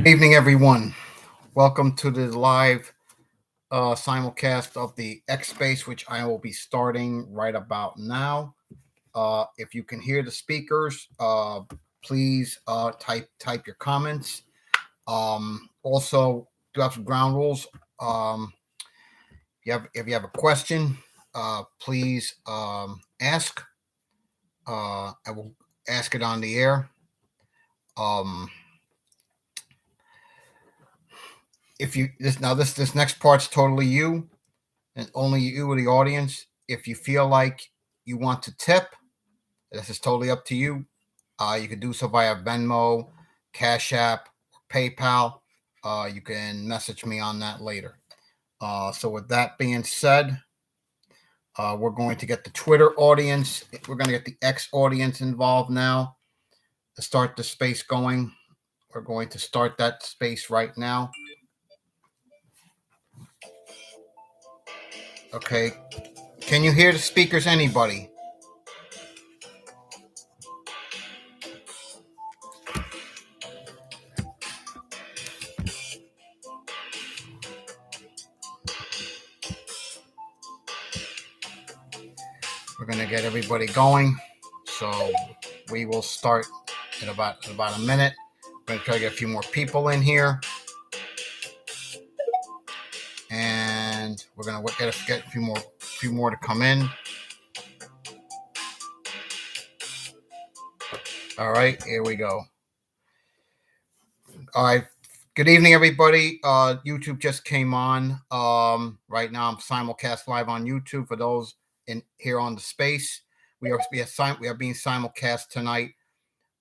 Evening, everyone. Welcome to the live simulcast of the X Space, which I will be starting right about now. If you can hear the speakers, please type your comments. Also, do have some ground rules. If you have a question, please ask. I will ask it on the air. Um, if you this next part's totally you and only you or the audience. If you feel like you want to tip, this is totally up to you. You can do so via Venmo, Cash App, or PayPal. You can message me on that later. So with that being said, we're going to get the Twitter audience. We're going to get the X audience involved now to start the space going. We're going to start that space right now. Okay. Can you hear the speakers, anybody? We're going to get everybody going. So we will start in about a minute. We're going to try to get a few more people in here. And we're going to get a few more to come in. All right, here we go. All right. Good evening, everybody. YouTube just came on. Right now, I'm simulcast live on YouTube. For those in here on the space, we are being simulcast tonight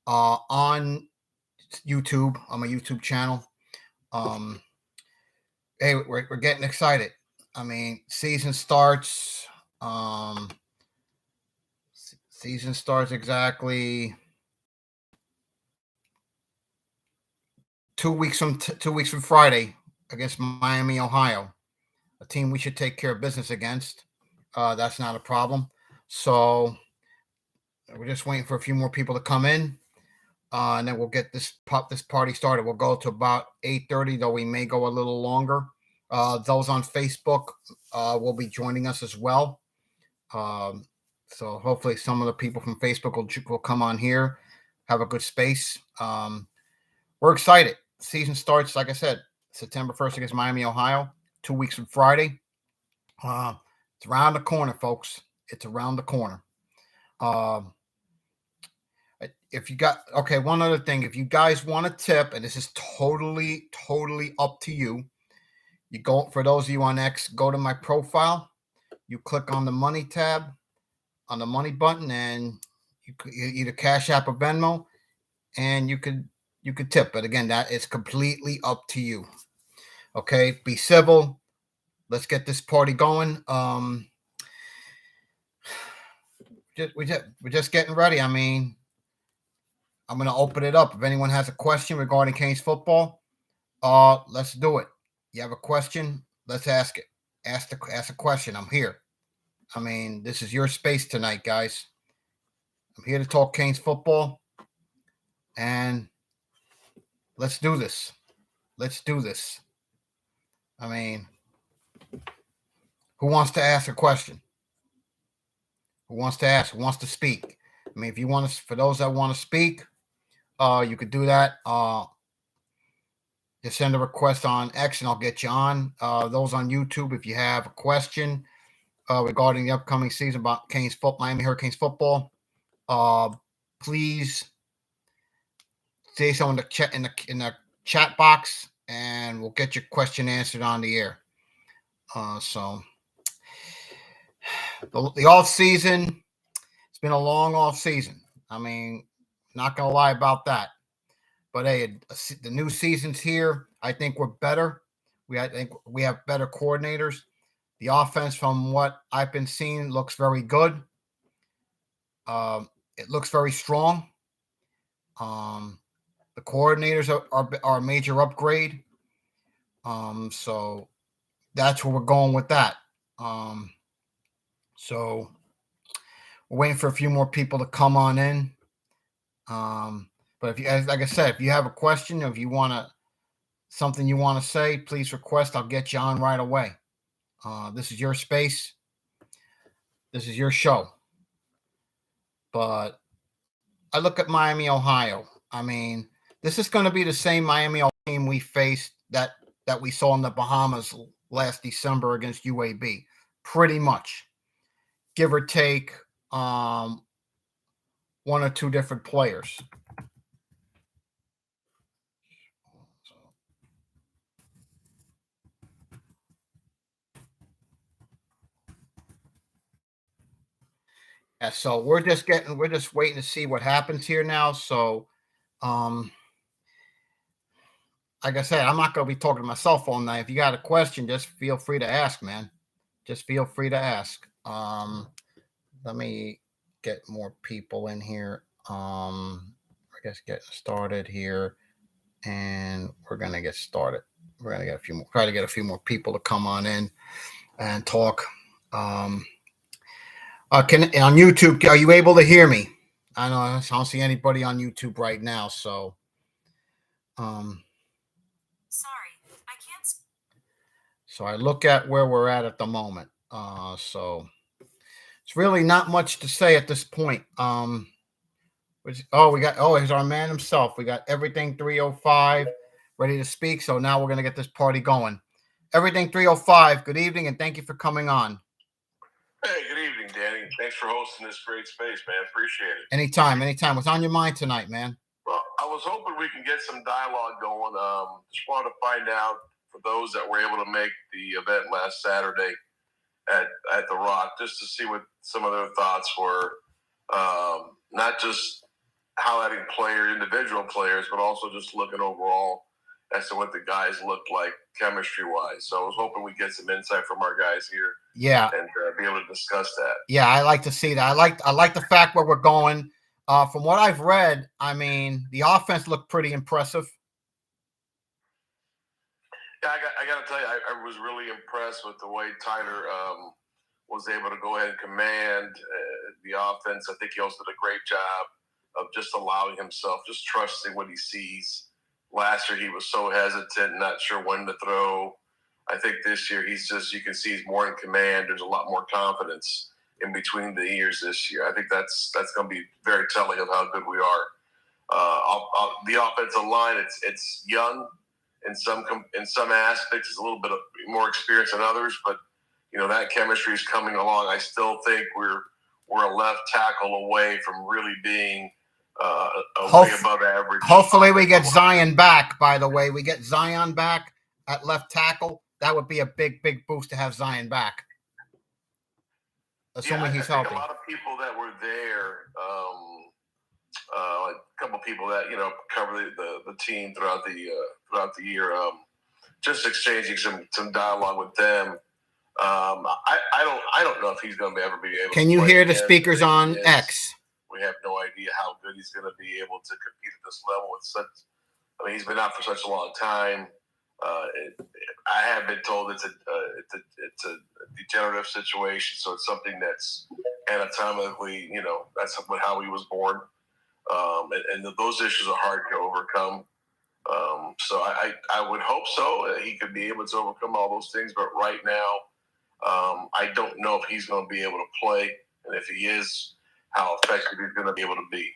on YouTube, on my YouTube channel. Hey, we're getting excited. I mean, season starts. Season starts exactly 2 weeks from Friday against Miami, Ohio, a team we should take care of business against. That's not a problem. So we're just waiting for a few more people to come in, and then we'll get this party started. We'll go to about 8:30, though we may go a little longer. Those on Facebook will be joining us as well. So hopefully some of the people from Facebook will come on here, have a good space. We're excited. Season starts, like I said, September 1st against Miami, Ohio, 2 weeks from Friday. It's around the corner, folks. It's around the corner. If you got, okay, one other thing. If you guys want to tip, and this is totally up to you, you go, for those of you on X, go to my profile. You click on the money tab, on the money button, and you could either Cash App or Venmo, and you could tip. But again, that is completely up to you. Okay, be civil. Let's get this party going. We're just getting ready. I mean, I'm going to open it up. If anyone has a question regarding Canes football, let's do it. You have a question? Let's ask it. Ask a question. I'm here. I mean, this is your space tonight, guys. I'm here to talk Canes football, and let's do this. Let's do this. I mean, who wants to ask a question? Who wants to ask? Who wants to speak? I mean, if you want to, for those that want to speak, you could do that. Just send a request on X, and I'll get you on. Those on YouTube, if you have a question regarding the upcoming season about Canes football, Miami Hurricanes football, please say so in the chat box, and we'll get your question answered on the air. So the off season, it's been a long off season. I mean, not gonna lie about that. But hey, the new season's here. I think we're better. I think we have better coordinators. The offense, from what I've been seeing, looks very good. It looks very strong. The coordinators are a major upgrade. So that's where we're going with that. So we're waiting for a few more people to come on in. But if you, like I said, if you have a question, if you want to something you want to say, please request. I'll get you on right away. This is your space. This is your show. But I look at Miami, Ohio. I mean, this is going to be the same Miami team we faced that we saw in the Bahamas last December against UAB, pretty much, give or take one or two different players. Yeah, so we're just waiting to see what happens here now. So, like I said, I'm not going to be talking to myself all night. If you got a question, just feel free to ask, man. Just feel free to ask. Let me get more people in here. I guess getting started here, and we're gonna get started. We're gonna get try to get a few more people to come on in and talk. Can on YouTube? Are you able to hear me? I don't see anybody on YouTube right now, so sorry, I can't. So I look at where we're at the moment. So it's really not much to say at this point. Here's our man himself. We got everything 305 ready to speak. So now we're gonna get this party going. Everything 305. Good evening, and thank you for coming on. Hey, good evening, Danny. Thanks for hosting this great space, man. Appreciate it. Anytime. What's on your mind tonight, man? Well, I was hoping we can get some dialogue going. Just wanted to find out for those that were able to make the event last Saturday at the Rock, just to see what some of their thoughts were. Not just highlighting individual players, but also just looking overall as to what the guys looked like chemistry-wise. So I was hoping we'd get some insight from our guys here. Yeah, and be able to discuss that. Yeah, I like to see that. I like the fact where we're going. From what I've read, I mean, the offense looked pretty impressive. Yeah, I got to tell you, I was really impressed with the way Tyler was able to go ahead and command the offense. I think he also did a great job of just allowing himself, just trusting what he sees. Last year, he was so hesitant, not sure when to throw. I think this year, you can see he's more in command. There's a lot more confidence in between the ears this year. I think that's going to be very telling of how good we are. The offensive line, it's young in some aspects. It's a little bit more experience than others, but that chemistry is coming along. I still think we're a left tackle away from really being way above average. Hopefully we get Zion back, by the way. We get Zion back at left tackle. That would be a big boost to have Zion back. Assuming he's healthy. I think a lot of people that were there, like a couple of people that cover the team throughout the year, just exchanging some dialogue with them. I don't know if he's going to ever be able. Can you hear the speakers on X? We have no idea how good he's going to be able to compete at this level. He's been out for such a long time. I have been told it's a degenerative situation, so it's something that's anatomically, that's how he was born, and those issues are hard to overcome. So I would hope so. He could be able to overcome all those things, but right now, I don't know if he's going to be able to play, and if he is, how effective he's going to be able to be.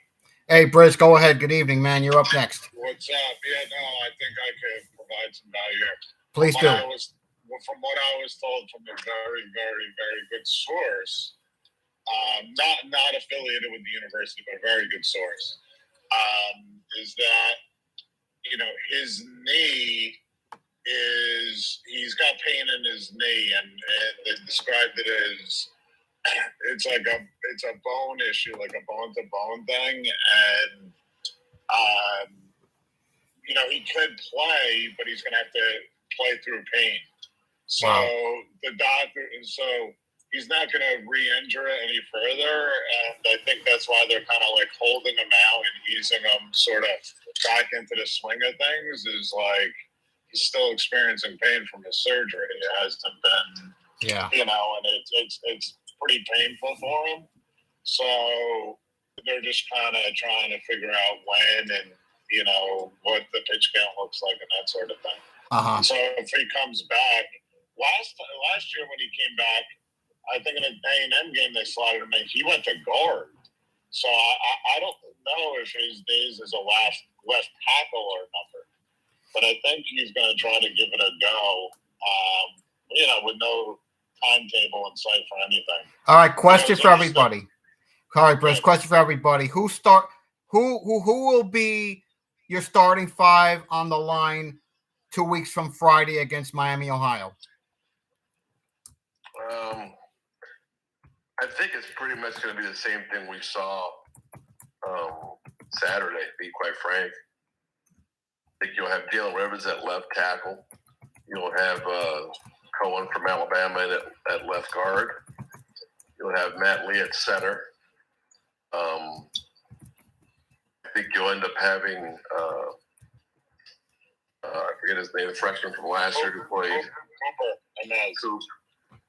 Hey, Briz, go ahead. Good evening, man. You're up next. What's up? Yeah, no, I think I could provide some value here. Please do. From what I was told from a very, very, very good source, not affiliated with the university, but a very good source, is that his knee he's got pain in his knee, and they described it as it's a bone issue, like a bone to bone thing, and he could play, but he's gonna have to play through pain. So he's not gonna re-injure it any further, and I think that's why they're kind of like holding him out and easing him sort of back into the swing of things. Is like he's still experiencing pain from his surgery. It hasn't been, and it's pretty painful for him. So they're just kind of trying to figure out when and what the pitch count looks like and that sort of thing. Uh-huh. So if he comes back, last year when he came back, I think in an A&M game they slotted him in. He went to guard. So I don't know if his days as a left tackle are numbered. But I think he's going to try to give it a go, with no timetable in sight for anything. All right, question for everybody. All right, Bruce, question for everybody. Who will be your starting five on the line 2 weeks from Friday against Miami, Ohio? I think it's pretty much going to be the same thing we saw Saturday, to be quite frank. I think you'll have Jalen Rivers at left tackle. You'll have Cohen from Alabama at left guard. You'll have Matt Lee at center. I think you'll end up having I forget his name, the freshman from last year who played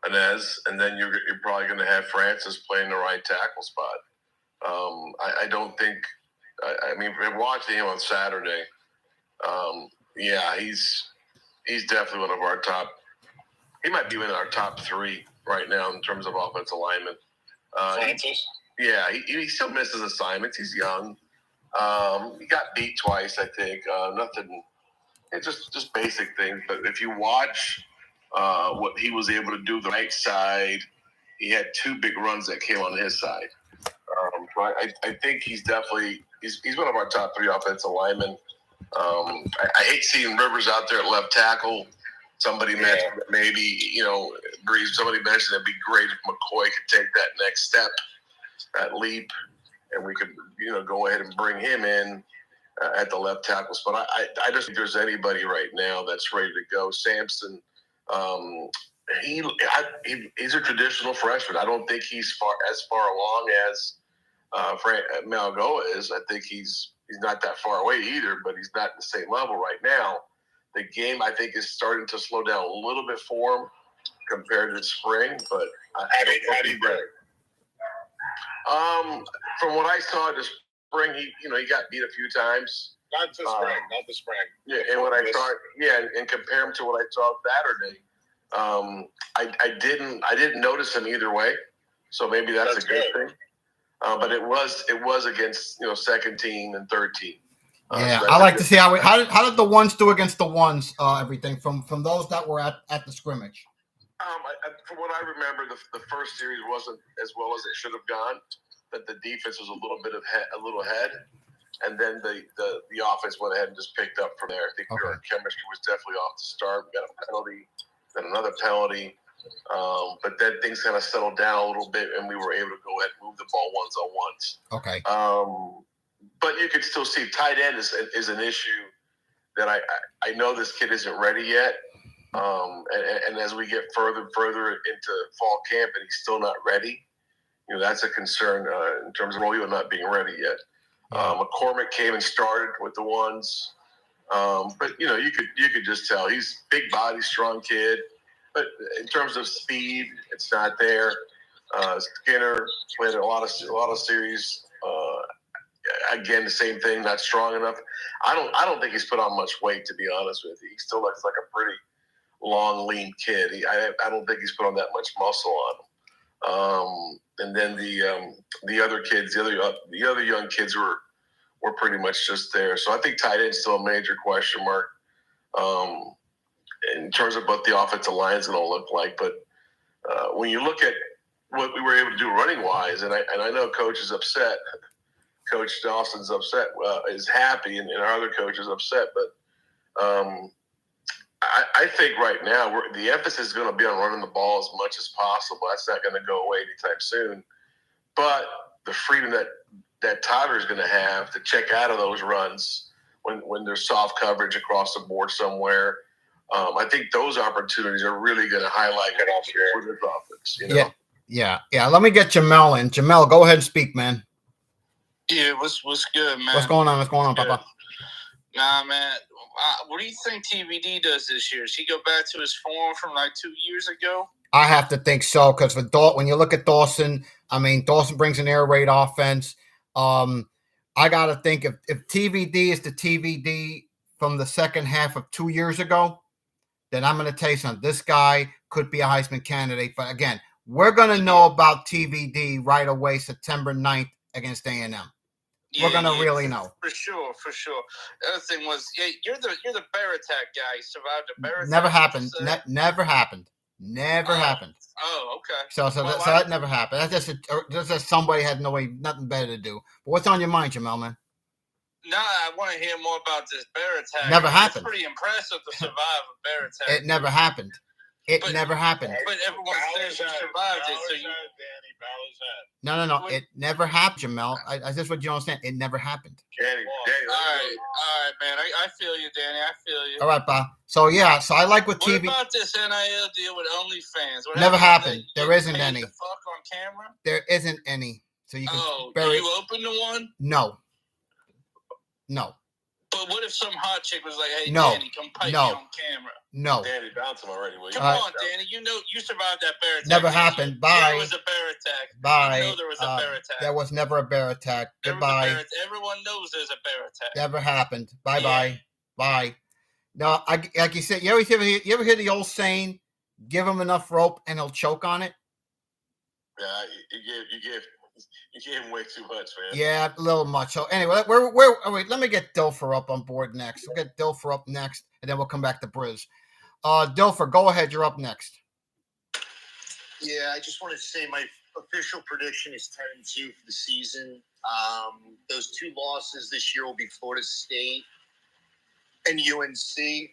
Inez, and then you're probably going to have Francis playing the right tackle spot. I don't think. I mean, watching him on Saturday, he's definitely one of our top. He might be in our top three right now in terms of offensive linemen. Francis? Yeah, he still misses assignments. He's young. He got beat twice, I think. Nothing. It's just basic things. But if you watch what he was able to do the right side, he had two big runs that came on his side. So I think he's definitely he's one of our top three offensive linemen. I hate seeing Rivers out there at left tackle. Somebody mentioned that maybe, Breeze, somebody mentioned it'd be great if McCoy could take that next step, that leap, and we could, go ahead and bring him in at the left tackle spot. I just think there's anybody right now that's ready to go. Sampson, he's a traditional freshman. I don't think he's as far along as Malgoa is. I think he's not that far away either, but he's not at the same level right now. The game, I think, is starting to slow down a little bit for him compared to spring, but How do you do? From what I saw this spring, he got beat a few times. Not the spring. Yeah, and what I saw, and compare him to what I saw Saturday, I didn't notice him either way, so maybe that's a good thing. But it was against second team and third team. So I like to see how did the ones do against the ones, everything from those that were at the scrimmage. From what I remember, the first series wasn't as well as it should have gone. That the defense was a little ahead, and then the offense went ahead and just picked up from there. I think our chemistry was definitely off the start. We got a penalty, then another penalty, but then things kind of settled down a little bit, and we were able to go ahead and move the ball ones-on-ones. Okay. But you could still see tight end is an issue that I know this kid isn't ready yet. And as we get further and further into fall camp and he's still not ready, that's a concern in terms of Rolio not being ready yet. McCormick came and started with the ones. But you could just tell he's big body, strong kid. But in terms of speed, it's not there. Skinner played a lot of series. Again, the same thing, not strong enough. I don't think he's put on much weight, to be honest with you. He still looks like a pretty long, lean kid. I don't think he's put on that much muscle on him. And then the other kids, the other young kids were pretty much just there. So I think tight end is still a major question mark in terms of what the offensive line is going to look like. But when you look at what we were able to do running wise, and I know Coach is upset. Coach Dawson's upset, is happy, and our other coach is upset. But I think right now the emphasis is going to be on running the ball as much as possible. That's not going to go away anytime soon. But the freedom that Tyler is going to have to check out of those runs when there's soft coverage across the board somewhere, I think those opportunities are really going to highlight for this offense. Yeah. Let me get Jamel in. Jamel, go ahead and speak, man. Yeah, what's good, man? What's going on, Papa? Nah, man. What do you think TVD does this year? Does he go back to his form from like 2 years ago? I have to think so, because when you look at Dawson, Dawson brings an air raid offense. I I got to think if TVD is the TVD from the second half of 2 years ago, then I'm going to tell you something. This guy could be a Heisman candidate. But again, we're going to know about TVD right away, September 9th against A&M. We're going to really know. For sure. The other thing was, you're the bear attack guy. You survived a bear attack. Never happened. Never happened. Never happened. Oh, okay. So that never happened. That's just somebody had nothing better to do. But what's on your mind, Jamel, man? No, I want to hear more about this bear attack. Never happened. It's pretty impressive to survive a bear attack. It never happened. Never happened. But everyone says you survived it, so you. Danny, bow his head. No. It never happened, Jamel. I just want you to understand. It never happened. Danny, All right, man. I feel you, Danny. I feel you. All right, Bob. So I like what TV. What about this NIL deal with OnlyFans? Never happened. There isn't paid any. The fuck on camera? There isn't any. So you can. Are you open to one? No. But what if some hot chick was like, "Hey, No. Danny, come pipe me on camera"? No. Danny, bounce him already. Come on, Danny. You know you survived that bear attack. Never happened. Bye. There was a bear attack. Bye. You know there was a bear attack. There was never a bear attack. Goodbye. Everyone knows there's a bear attack. Never happened. Bye. No, like you said, you ever hear the old saying, "Give him enough rope and he'll choke on it"? Yeah, you gave him way too much, man. Yeah, a little much. So anyway, wait, let me get Dilfer up on board next. We'll get Dilfer up next, and then we'll come back to Briz. Dilfer, go ahead. You're up next. Yeah, I just wanted to say my official prediction is 10-2 for the season. Those two losses this year will be Florida State and UNC.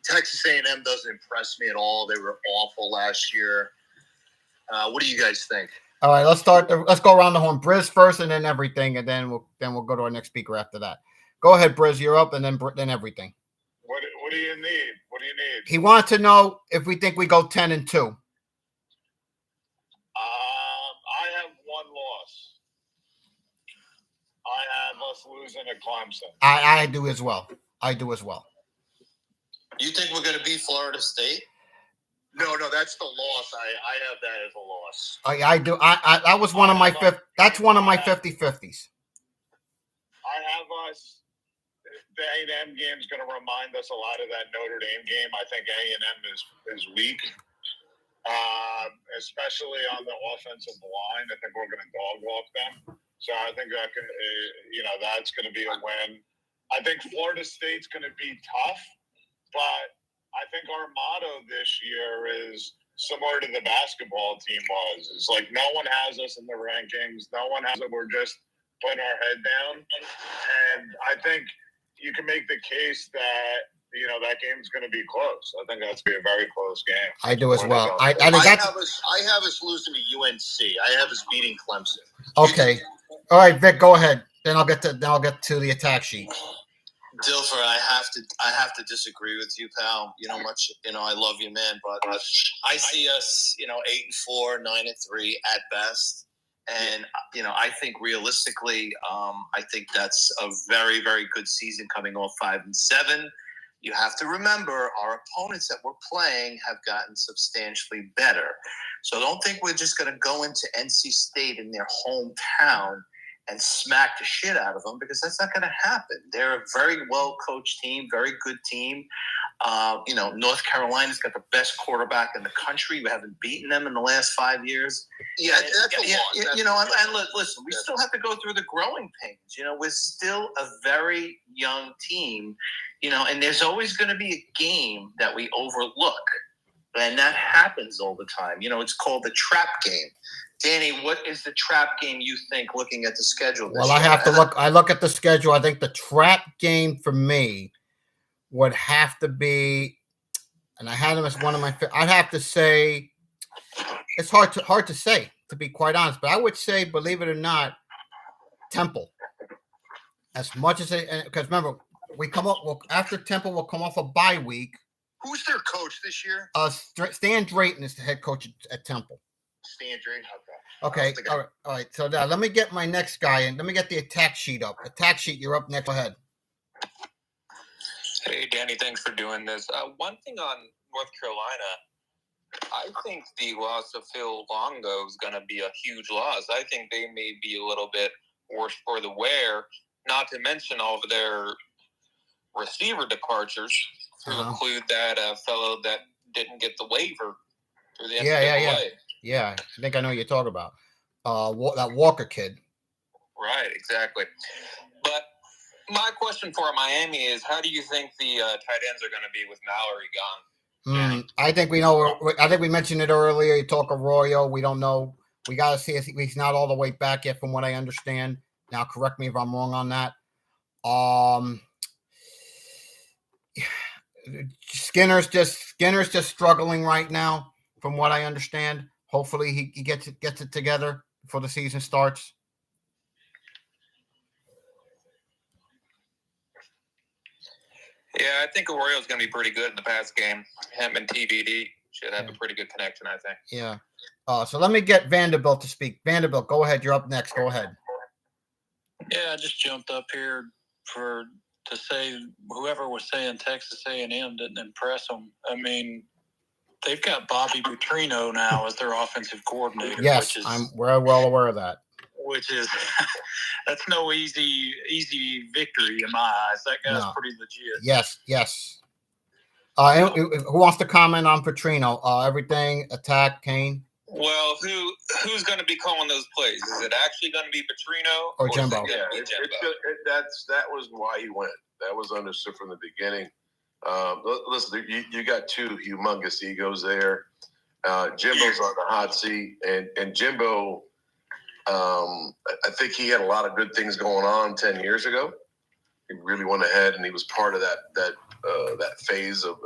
Texas A&M doesn't impress me at all. They were awful last year. What do you guys think? All right, let's go around the horn. Briz first, and then everything, and then we'll go to our next speaker after that. Go ahead, Briz. You're up, and then everything. What do you need? What do you need? He wanted to know if we think we go 10-2. I have one loss. I have us losing at Clemson. I do as well. You think we're going to beat Florida State? No, that's the loss. I have that as a loss. I do. That was one of my That's one of my 50-50s. I have us. The A&M game is going to remind us a lot of that Notre Dame game. I think A&M is weak, especially on the offensive line. I think we're going to dog walk them. So I think that that's going to be a win. I think Florida State's going to be tough, but I think our motto this year is similar to the basketball team was. It's like no one has us in the rankings. No one has it. We're just putting our head down. And I think you can make the case that, that game's going to be close. I think that's going to be a very close game. I do as well. I have us losing to UNC. I have us beating Clemson. Okay. All right, Vic, go ahead. Then I'll get to the attack sheet. Dilfer, I have to disagree with you, pal. I love you, man, but I see us, 8-4, 9-3 at best. And, I think realistically, I think that's a very, very good season coming off 5-7. You have to remember our opponents that we're playing have gotten substantially better. So don't think we're just going to go into NC State in their hometown and smack the shit out of them, because that's not going to happen. They're a very well-coached team, very good team. North Carolina's got the best quarterback in the country. We haven't beaten them in the last 5 years. Yeah, that's a lot. And listen, we still have to go through the growing pains. We're still a very young team, and there's always going to be a game that we overlook. And that happens all the time. It's called the trap game. Danny, what is the trap game you think, looking at the schedule? Well, I have to look. I look at the schedule. I think the trap game for me would have to be, and I had him as one of my. I'd have to say, it's hard to say, to be quite honest. But I would say, believe it or not, Temple. As much as because remember, we come up after Temple. We'll come off a bye week. Who's their coach this year? Stan Drayton is the head coach at Temple. Stan Drayton. Okay. All right. So now let me get my next guy in. Let me get the attack sheet up. Attack sheet, you're up next. Go ahead. Hey, Danny, thanks for doing this. One thing on North Carolina, I think the loss of Phil Longo is going to be a huge loss. I think they may be a little bit worse for the wear, not to mention all of their receiver departures, to include that fellow that didn't get the waiver through the NCAA. Yeah, I think I know what you're talking about. That Walker kid. Right, exactly. But my question for Miami is, how do you think the tight ends are going to be with Mallory gone? I think we know. I think we mentioned it earlier. You talk Arroyo. We don't know. We got to see if he's not all the way back yet, from what I understand. Now, correct me if I'm wrong on that. Skinner's just struggling right now, from what I understand. Hopefully, he gets it together before the season starts. Yeah, I think Arroyo's going to be pretty good in the pass game. Him and TVD should have a pretty good connection, I think. Yeah. So let me get Vanderbilt to speak. Vanderbilt, go ahead. You're up next. Go ahead. Yeah, I just jumped up here to say whoever was saying Texas A&M didn't impress them. I mean, they've got Bobby Petrino now as their offensive coordinator. Yes, we're well aware of that. Which is that's no easy victory in my eyes. That guy's pretty legit. Yes. Who wants to comment on Petrino? Everything attack Kane. Well, who's going to be calling those plays? Is it actually going to be Petrino or Jimbo? Yeah, that was why he went. That was understood from the beginning. Listen, you got two humongous egos there. Jimbo's on the hot seat, and Jimbo. I think he had a lot of good things going on 10 years ago. He really went ahead, and he was part of that phase of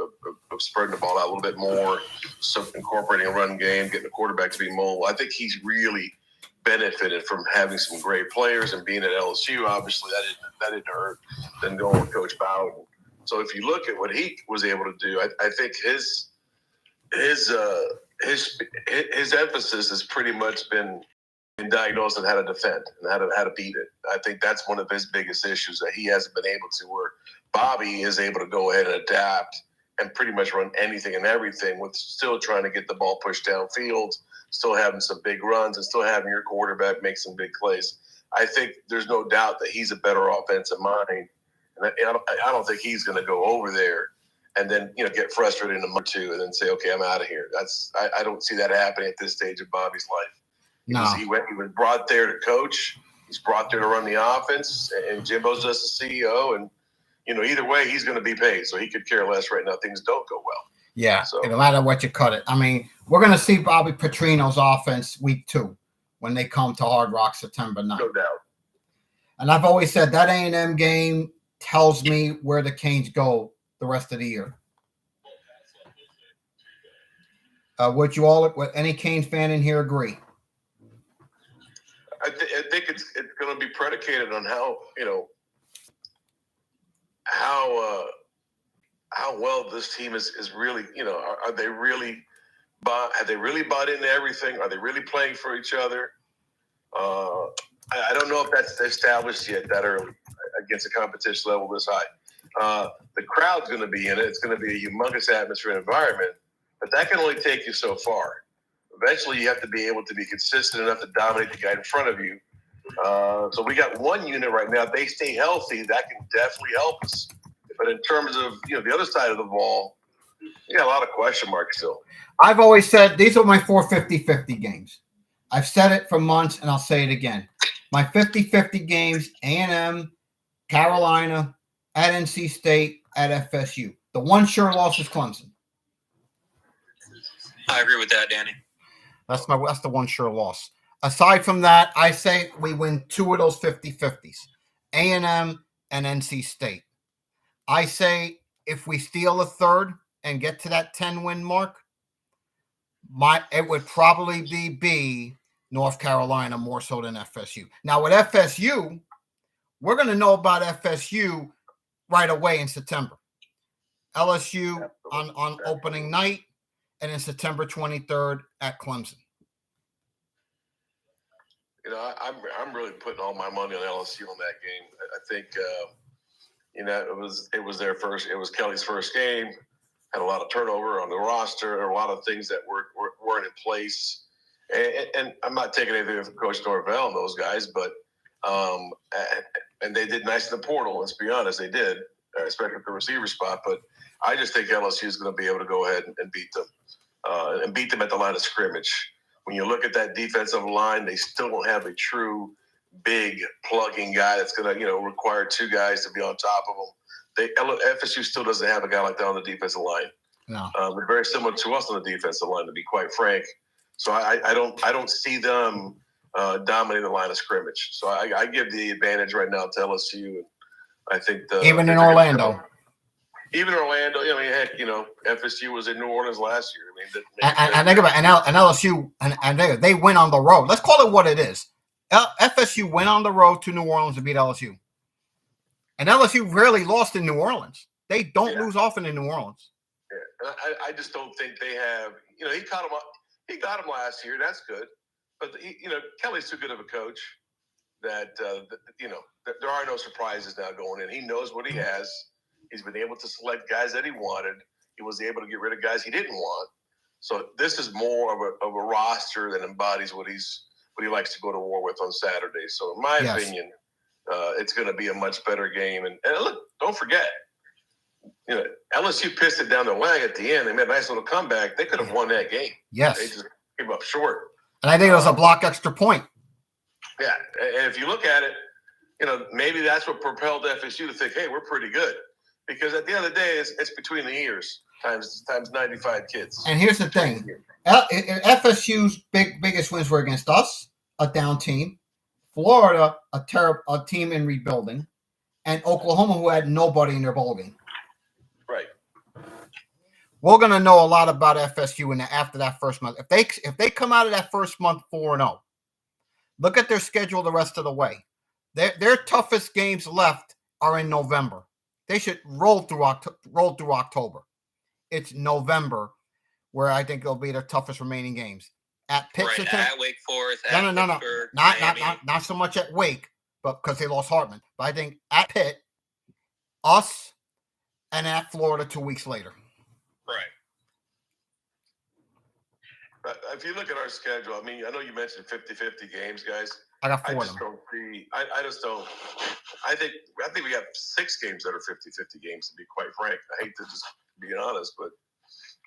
spreading the ball out a little bit more, so incorporating a run game, getting the quarterback to be mobile. I think he's really benefited from having some great players and being at LSU. Obviously, that didn't hurt. Then going with Coach Bowden. So if you look at what he was able to do, I think his emphasis has pretty much been diagnosed and how to defend and how to beat it. I think that's one of his biggest issues, that he hasn't been able to, where Bobby is able to go ahead and adapt and pretty much run anything and everything, with still trying to get the ball pushed downfield, still having some big runs, and still having your quarterback make some big plays. I think there's no doubt that he's a better offensive mind, and I don't think he's going to go over there and then get frustrated in a month or two and then say, okay, I'm out of here. I don't see that happening at this stage of Bobby's life. No. He was brought there to coach. He's brought there to run the offense, and Jimbo's just the CEO. And either way, he's going to be paid, so he could care less right now. Things don't go well. Yeah, so no matter what you cut it. I mean, we're going to see Bobby Petrino's offense week 2 when they come to Hard Rock September 9th. No doubt. And I've always said that A&M game tells me where the Canes go the rest of the year. Would any Canes fan in here agree? I think it's going to be predicated on how well this team is really, have they really bought into everything? Are they really playing for each other? I don't know if that's established yet that early against a competition level this high. The crowd's going to be in it. It's going to be a humongous atmosphere and environment, but that can only take you so far. Eventually, you have to be able to be consistent enough to dominate the guy in front of you. So we got one unit right now. If they stay healthy, that can definitely help us. But in terms of the other side of the ball, you got a lot of question marks still. I've always said these are my 4 50-50 games. I've said it for months, and I'll say it again. My 50-50 games: A&M, Carolina, at NC State, at FSU. The one sure loss is Clemson. I agree with that, Danny. That's the one sure loss. Aside from that, I say we win 2 of those 50-50s, A&M and NC State. I say if we steal a third and get to that 10-win mark, it would probably be North Carolina more so than FSU. Now, with FSU, we're going to know about FSU right away in September. LSU on opening night, and then September 23rd at Clemson. I'm really putting all my money on LSU on that game. I think it was their first. It was Kelly's first game. had a lot of turnover on the roster, a lot of things that weren't in place. And I'm not taking anything from Coach Norvell and those guys, but and they did nice in the portal. Let's be honest, they did, especially at the receiver spot. But I just think LSU is going to be able to go ahead and beat them, and beat them at the line of scrimmage. When you look at that defensive line, they still don't have a true big plugging guy that's going to require two guys to be on top of them. FSU still doesn't have a guy like that on the defensive line. No, they're very similar to us on the defensive line, to be quite frank. So I don't see them dominating the line of scrimmage. So I give the advantage right now to LSU. And I think even in Orlando. Even Orlando, heck, FSU was in New Orleans last year. And think about it, and LSU, and they went on the road. Let's call it what it is. FSU went on the road to New Orleans to beat LSU. And LSU rarely lost in New Orleans. They don't lose often in New Orleans. Yeah. I just don't think they have, he caught him up. He got him last year. That's good. But, Kelly's too good of a coach that, there are no surprises now going in. He knows what he has. He's been able to select guys that he wanted. He was able to get rid of guys he didn't want. So this is more of a roster that embodies what he likes to go to war with on Saturday. So in my opinion, it's going to be a much better game. And look, don't forget, LSU pissed it down the line at the end. They made a nice little comeback. They could have won that game. Yes. They just came up short. And I think it was a block extra point. Yeah. And if you look at it, maybe that's what propelled FSU to think, hey, we're pretty good. Because at the end of the day, it's between the ears times 95 kids. And here's the thing. FSU's biggest wins were against us, a down team, Florida, a team in rebuilding, and Oklahoma, who had nobody in their ballgame. Right. We're going to know a lot about FSU after that first month. If they come out of that first month 4-0, look at their schedule the rest of the way. Their toughest games left are in November. They should roll through October. It's November where I think they'll be their toughest remaining games. At Pitt, right, at Wake Forest, no, Pittsburgh, not so much at Wake, but because they lost Hartman. But I think at Pitt, us, and at Florida 2 weeks later. Right. But if you look at our schedule, I know you mentioned 50-50 games, guys. I got 4 of them. I just don't. I think we have 6 games that are 50-50 games, to be quite frank. I hate to just be honest, but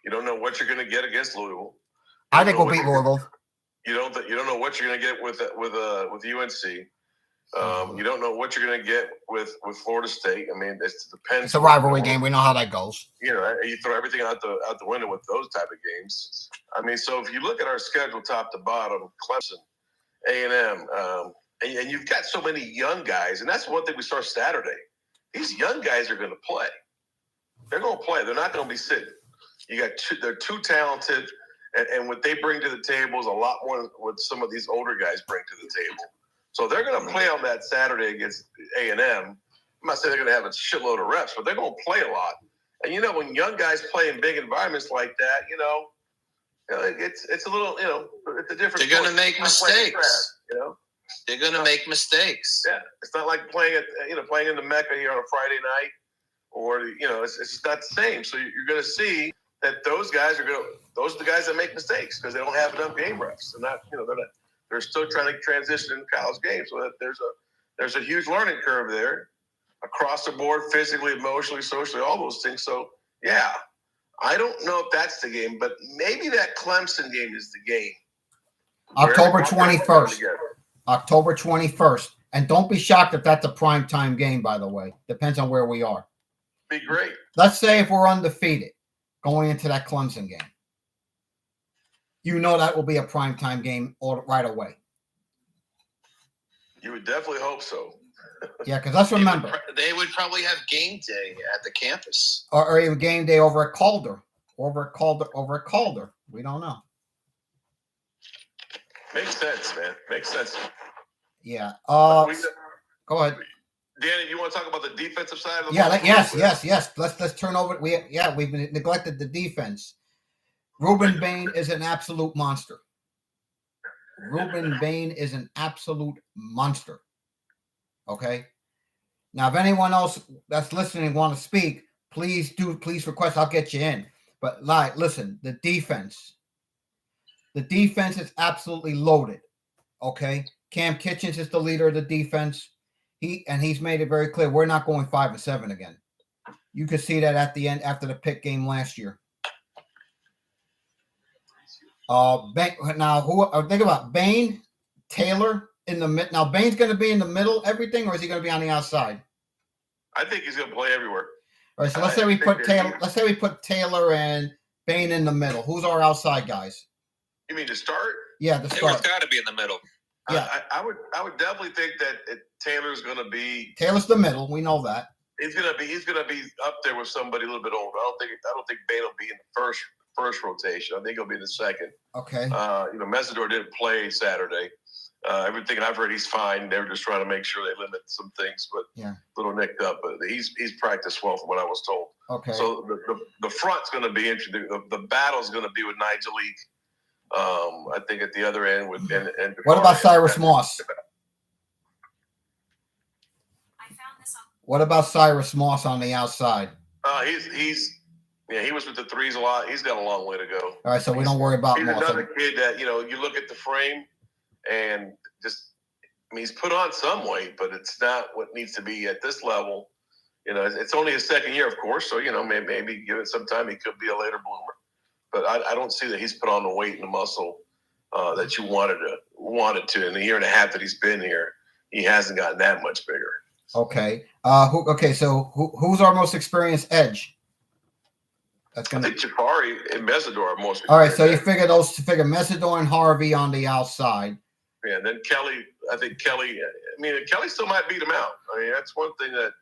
you don't know what you're going to get against Louisville. I think we'll beat Louisville. You don't know what you're going to get with UNC. You don't know what you're going to get with Florida State. It depends. It's a rivalry game. We know how that goes. You throw everything out the window with those type of games. So if you look at our schedule top to bottom, Clemson, A&M, and you've got so many young guys, and that's one thing we start Saturday. These young guys are going to play. They're going to play. They're not going to be sitting. They're too talented, and what they bring to the table is a lot more than what some of these older guys bring to the table. So they're going to play on that Saturday against A&M. I'm not saying they're going to have a shitload of reps, but they're going to play a lot. And when young guys play in big environments like that, it's a little, it's a different. They're going to make mistakes. They're going to make mistakes. Yeah, it's not like playing in the Mecca here on a Friday night, or it's not the same. So you're going to see that those guys are the guys that make mistakes because they don't have enough game reps. They're still trying to transition into college games. So that there's a huge learning curve there across the board, physically, emotionally, socially, all those things. So yeah, I don't know if that's the game, but maybe that Clemson game is the game. October 21st. October 21st. And don't be shocked if that's a primetime game, by the way. Depends on where we are. Be great. Let's say if we're undefeated going into that Clemson game. That will be a primetime game right away. You would definitely hope so. Yeah, because let's remember. They would probably have game day at the campus. Or even game day over at Calder. Over at Calder. We don't know. Makes sense, man. Makes sense. Yeah. Go ahead. Danny, you want to talk about the defensive side of the ball? Yes. Let's turn over. We've neglected the defense. Ruben Bain is an absolute monster. Okay. Now, if anyone else that's listening want to speak, please request. I'll get you in. But like, listen, the defense is absolutely loaded. Okay, Cam Kitchens is the leader of the defense. He's made it very clear we're not going 5-7 again. You could see that at the end after the Pitt game last year. Now think about Bain, Taylor in the mid. Now Bain's going to be in the middle, everything, or is he going to be on the outside? I think he's going to play everywhere. All right, so let's say we put Taylor. Let's say we put Taylor and Bain in the middle. Who's our outside guys? You mean to start? Yeah, the start. Taylor's got to be in the middle. Yeah, I would definitely think that Taylor's going to be. Taylor's the middle. We know that. He's going to be up there with somebody a little bit older. I don't think Bain will be in the first rotation. I think he'll be in the second. Okay. Mesidor didn't play Saturday. Everything I've heard, he's fine. They were just trying to make sure they limit some things, but a little nicked up. But he's practiced well from what I was told. Okay. So the front's going to be interesting. The battle's going to be with Nigel Leak. I think at the other end with and what about Cyrus Moss? What about Cyrus Moss on the outside? He was with the threes a lot. He's got a long way to go. All right, so we don't worry about He's Moss. another kid that you look at the frame and just he's put on some weight, but it's not what needs to be at this level. It's only his second year, of course, so maybe give it some time. He could be a later bloomer. But I don't see that he's put on the weight and the muscle that you wanted to. In the year and a half that he's been here, he hasn't gotten that much bigger. Okay. So who's our most experienced edge? I think Jafari and Mesidor are most. All right. So you figure Mesidor and Harvey on the outside. Yeah. And then Kelly. I think Kelly. Kelly still might beat him out. That's one thing that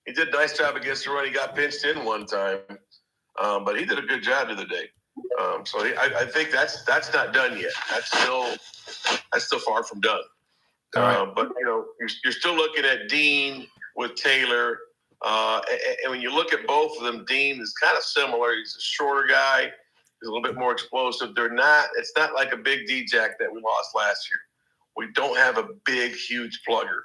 he did a nice job against the run. He got pinched in one time. But he did a good job the other day. I think that's not done yet. That's still far from done. But you're still looking at Dean with Taylor, and when you look at both of them, Dean is kind of similar. He's a shorter guy. He's a little bit more explosive. It's not like a big D-Jack that we lost last year. We don't have a big, huge plugger,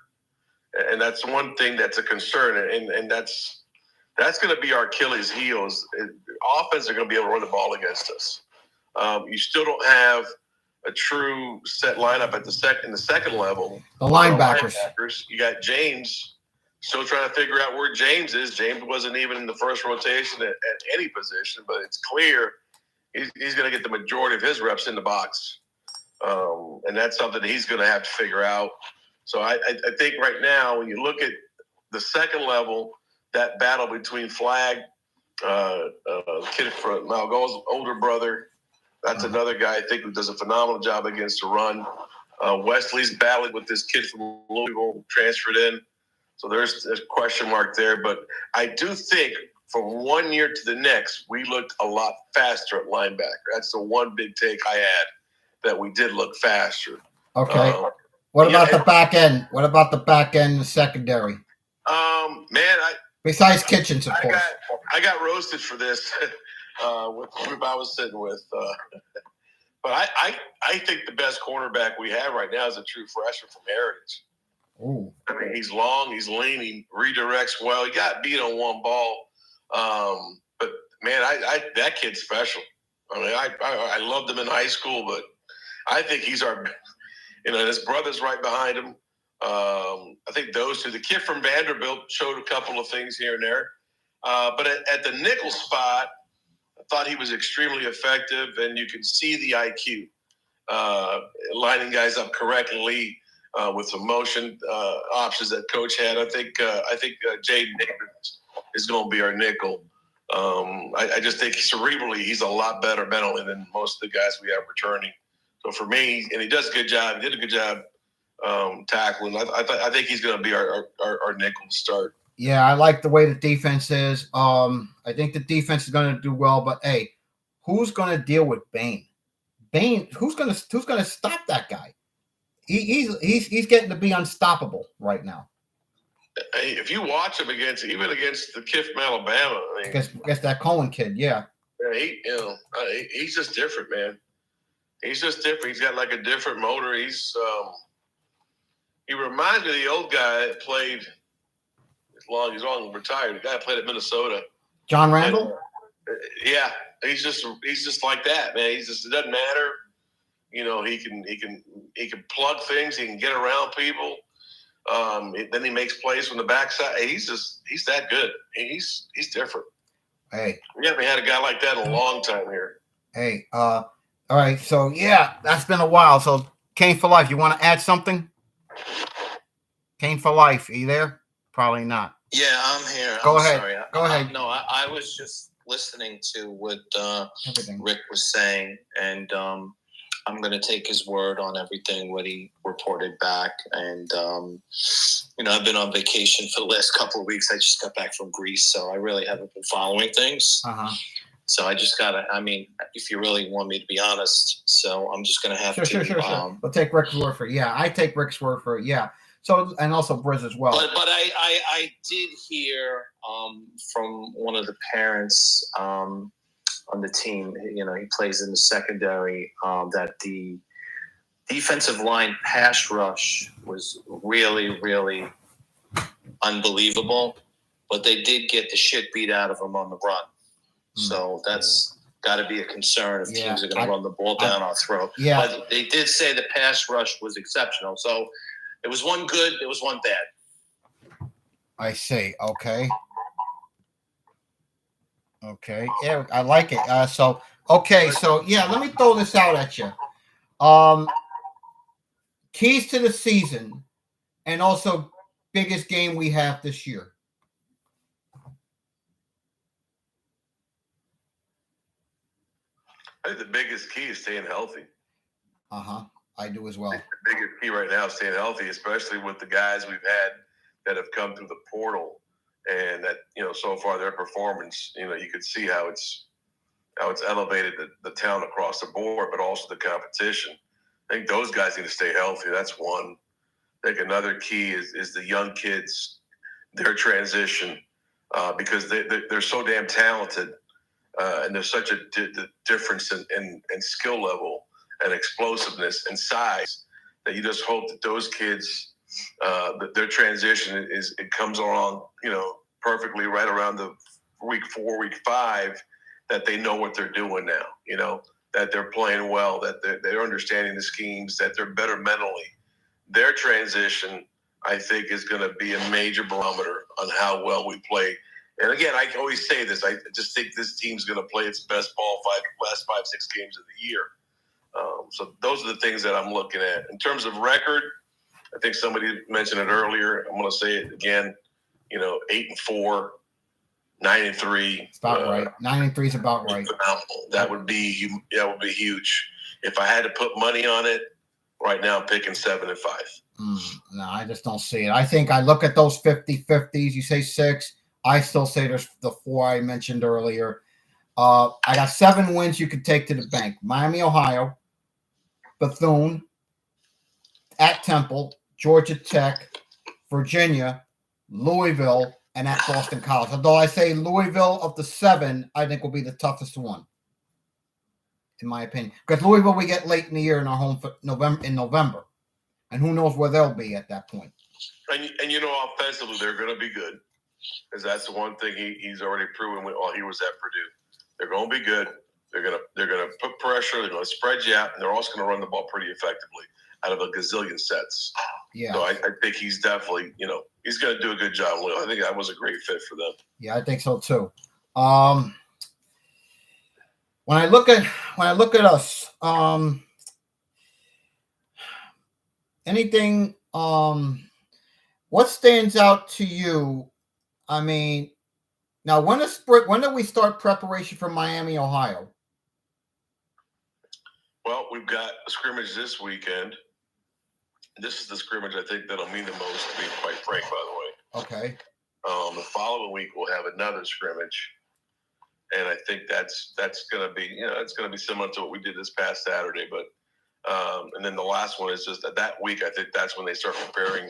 and that's one thing that's a concern. And that's going to be our Achilles' heels. Offense are going to be able to run the ball against us. You still don't have a true set lineup at the second level. The linebackers. You got James still trying to figure out where James is. James wasn't even in the first rotation at any position, but it's clear he's going to get the majority of his reps in the box. And that's something that he's going to have to figure out. So I think right now, when you look at the second level, that battle between Flagg, kid from Malgo's older brother, that's another guy I think who does a phenomenal job against the run. Wesley's battling with this kid from Louisville, transferred in. So there's a question mark there. But I do think from one year to the next, we looked a lot faster at linebacker. That's the one big take I had, that we did look faster. Okay. What about the back end? What about the back end, the secondary? Besides Kitchens, of course. I got roasted for this with the group I was sitting with. But I think the best cornerback we have right now is a true freshman from Heritage. Ooh. He's long, he's lean, he redirects well. He got beat on one ball. But, man, that kid's special. I loved him in high school, but I think he's our – his brother's right behind him. I think those two, the kid from Vanderbilt showed a couple of things here and there. But at the nickel spot, I thought he was extremely effective, and you can see the IQ, lining guys up correctly with some motion options that Coach had. I think Jaden Davis is going to be our nickel. I just think cerebrally he's a lot better mentally than most of the guys we have returning. So for me, and he does a good job. He did a good job tackling. I think he's going to be our nickel to start. Yeah, I like the way the defense is. I think the defense is going to do well, but hey, who's going to deal with Bain? Who's going to stop that guy? He's getting to be unstoppable right now. If you watch him against the kid from Alabama, against that Cohen kid, yeah. He's just different, man. He's just different. He's got like a different motor. He reminds me of the old guy that played. He's long retired. The guy that played at Minnesota. John Randall? Yeah, he's just like that, man. It doesn't matter. You know, he can plug things. He can get around people. Then he makes plays from the backside. He's that good. He's different. Hey, we haven't had a guy like that in a long time here. Hey, all right. So yeah, that's been a while. So Kane for life. You want to add something? Kane for life. Are you there? Probably not. Yeah, I'm here. Go I'm ahead. Sorry. Go ahead. No, I was just listening to what Rick was saying, and I'm going to take his word on everything what he reported back. And I've been on vacation for the last couple of weeks. I just got back from Greece, so I really haven't been following things. So I just got to, if you really want me to be honest, so I'm just going to have to. Sure. We'll take Rick's word for it. Yeah, I take Rick's word for it. Yeah. So, and also Briz as well. But I did hear from one of the parents on the team, he plays in the secondary, that the defensive line pass rush was really, really unbelievable, but they did get the shit beat out of them on the run. So that's got to be a concern if teams are going to run the ball down our throat. Yeah. But they did say the pass rush was exceptional. So it was one good, it was one bad. I see. Okay. Yeah, I like it. So yeah, let me throw this out at you. Keys to the season, and also biggest game we have this year. I think the biggest key is staying healthy. I do as well. The biggest key right now is staying healthy, especially with the guys we've had that have come through the portal, and that so far their performance, you could see how it's elevated the talent across the board, but also the competition. I think those guys need to stay healthy. That's one. I think another key is the young kids, their transition, because they're so damn talented, and there's such a difference in skill level and explosiveness and size that you just hope that those kids, their transition it comes along, perfectly right around the week 4, week 5, that they know what they're doing now, that they're playing well, that they're understanding the schemes, that they're better mentally. Their transition, I think, is going to be a major barometer on how well we play. And again, I always say this, I just think this team's going to play its best ball last 5-6 games of the year. So those are the things that I'm looking at. In terms of record, I think somebody mentioned it earlier. I'm going to say it again, 8-4, 9-3. It's about right. 9-3 is about right. Phenomenal. That would be huge. If I had to put money on it, right now I'm picking 7-5. No, I just don't see it. I think I look at those 50-50s. You say 6. I still say there's the 4 I mentioned earlier. I got 7 wins you could take to the bank. Miami, Ohio, Bethune, at Temple, Georgia Tech, Virginia, Louisville, and at Boston College. Although I say Louisville of the 7, I think will be the toughest one, in my opinion. Because Louisville we get late in the year in our home for November. And who knows where they'll be at that point. And offensively, they're going to be good. Because that's the one thing he's already proven while he was at Purdue. They're going to be good. They're going to put pressure. They're going to spread you out, and they're also going to run the ball pretty effectively out of a gazillion sets. Yeah. So I think he's definitely, he's going to do a good job. I think that was a great fit for them. Yeah, I think so too. When I look at us, anything, what stands out to you? I mean, now when do we start preparation for Miami, Ohio? Well, we've got a scrimmage this weekend. This is the scrimmage I think that'll mean the most, to be quite frank, by the way. Okay. The following week we'll have another scrimmage, and I think that's going to be it's going to be similar to what we did this past Saturday. But and then the last one is just that week. I think that's when they start preparing,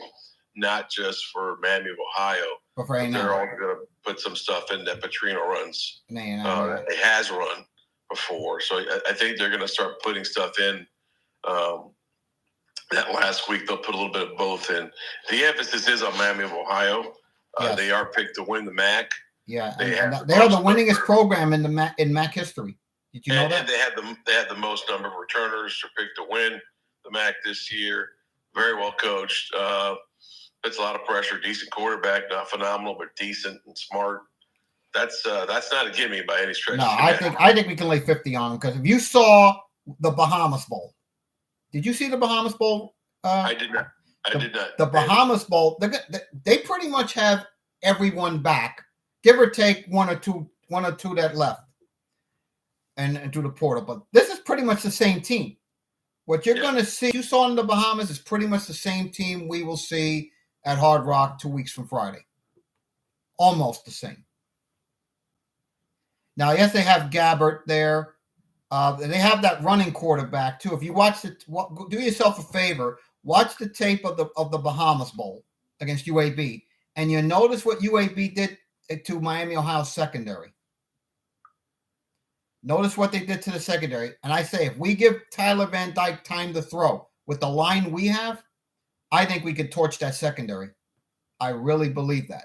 not just for Miami of Ohio, but they're all going to put some stuff in that Petrino runs. It has run before, so I think they're going to start putting stuff in. That last week they'll put a little bit of both in. The emphasis is on Miami of Ohio. Yes. They are picked to win the MAC. Yeah, They and had they are the most winningest number- program in MAC history. Did you know and that? they had the most number of returners to pick to win the MAC this year. Very well coached. It's a lot of pressure. Decent quarterback, not phenomenal, but decent and smart. That's not a gimme by any stretch. No, I think we can lay 50 on them, because if you saw the Bahamas Bowl, did you see the Bahamas Bowl? I did not. The Bahamas Bowl, they pretty much have everyone back, give or take one or two that left and to the portal. But this is pretty much the same team. What you're going to see, you saw in the Bahamas, is pretty much the same team we will see at Hard Rock 2 weeks from Friday. Almost the same. Now, yes, they have Gabbert there. And they have that running quarterback too. If you watch it, do yourself a favor. Watch the tape of the Bahamas Bowl against UAB, and you notice what UAB did to Miami, Ohio secondary. Notice what they did to the secondary. And I say, if we give Tyler Van Dyke time to throw with the line we have, I think we could torch that secondary. I really believe that.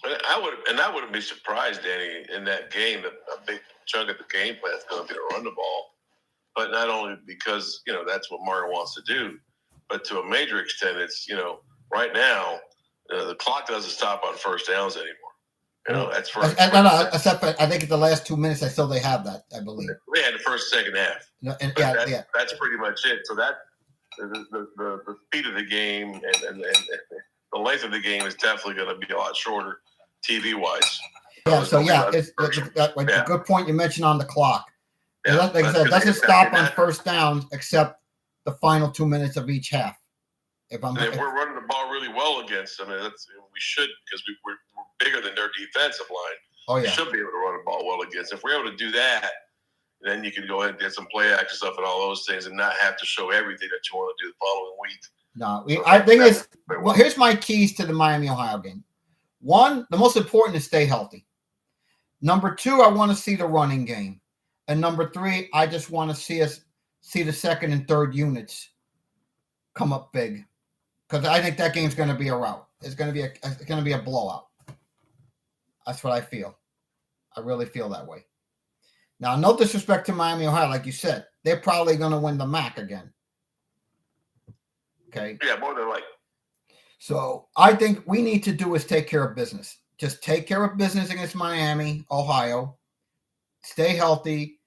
I wouldn't be surprised, Danny, in that game that a big chunk of the game plan is going to be to run the ball. But not only because, that's what Martin wants to do, but to a major extent, it's, right now, the clock doesn't stop on first downs anymore. That's first. No, except I think at the last 2 minutes, they have that, I believe. They had the first, second half. No, and, that's pretty much it. So that the speed of the game and the length of the game is definitely going to be a lot shorter TV-wise. It's a good point you mentioned on the clock. Yeah, like I said, it doesn't stop on first downs except the final 2 minutes of each half. If we're running the ball really well against them, we should, because we're bigger than their defensive line. Oh, yeah. We should be able to run the ball well against them. If we're able to do that, then you can go ahead and get some play action stuff and all those things and not have to show everything that you want to do the following week. No, I think it's – well, here's my keys to the Miami, Ohio game. One, the most important is stay healthy. Number two, I want to see the running game. And number three, I just want to see the second and third units come up big, because I think that game's going to be a rout. It's going to be a blowout. That's what I feel. I really feel that way. Now, no disrespect to Miami, Ohio, like you said, they're probably going to win the MAC again. Okay. Yeah, more than likely. So I think we need to do is take care of business. Just take care of business against Miami, Ohio. Stay healthy,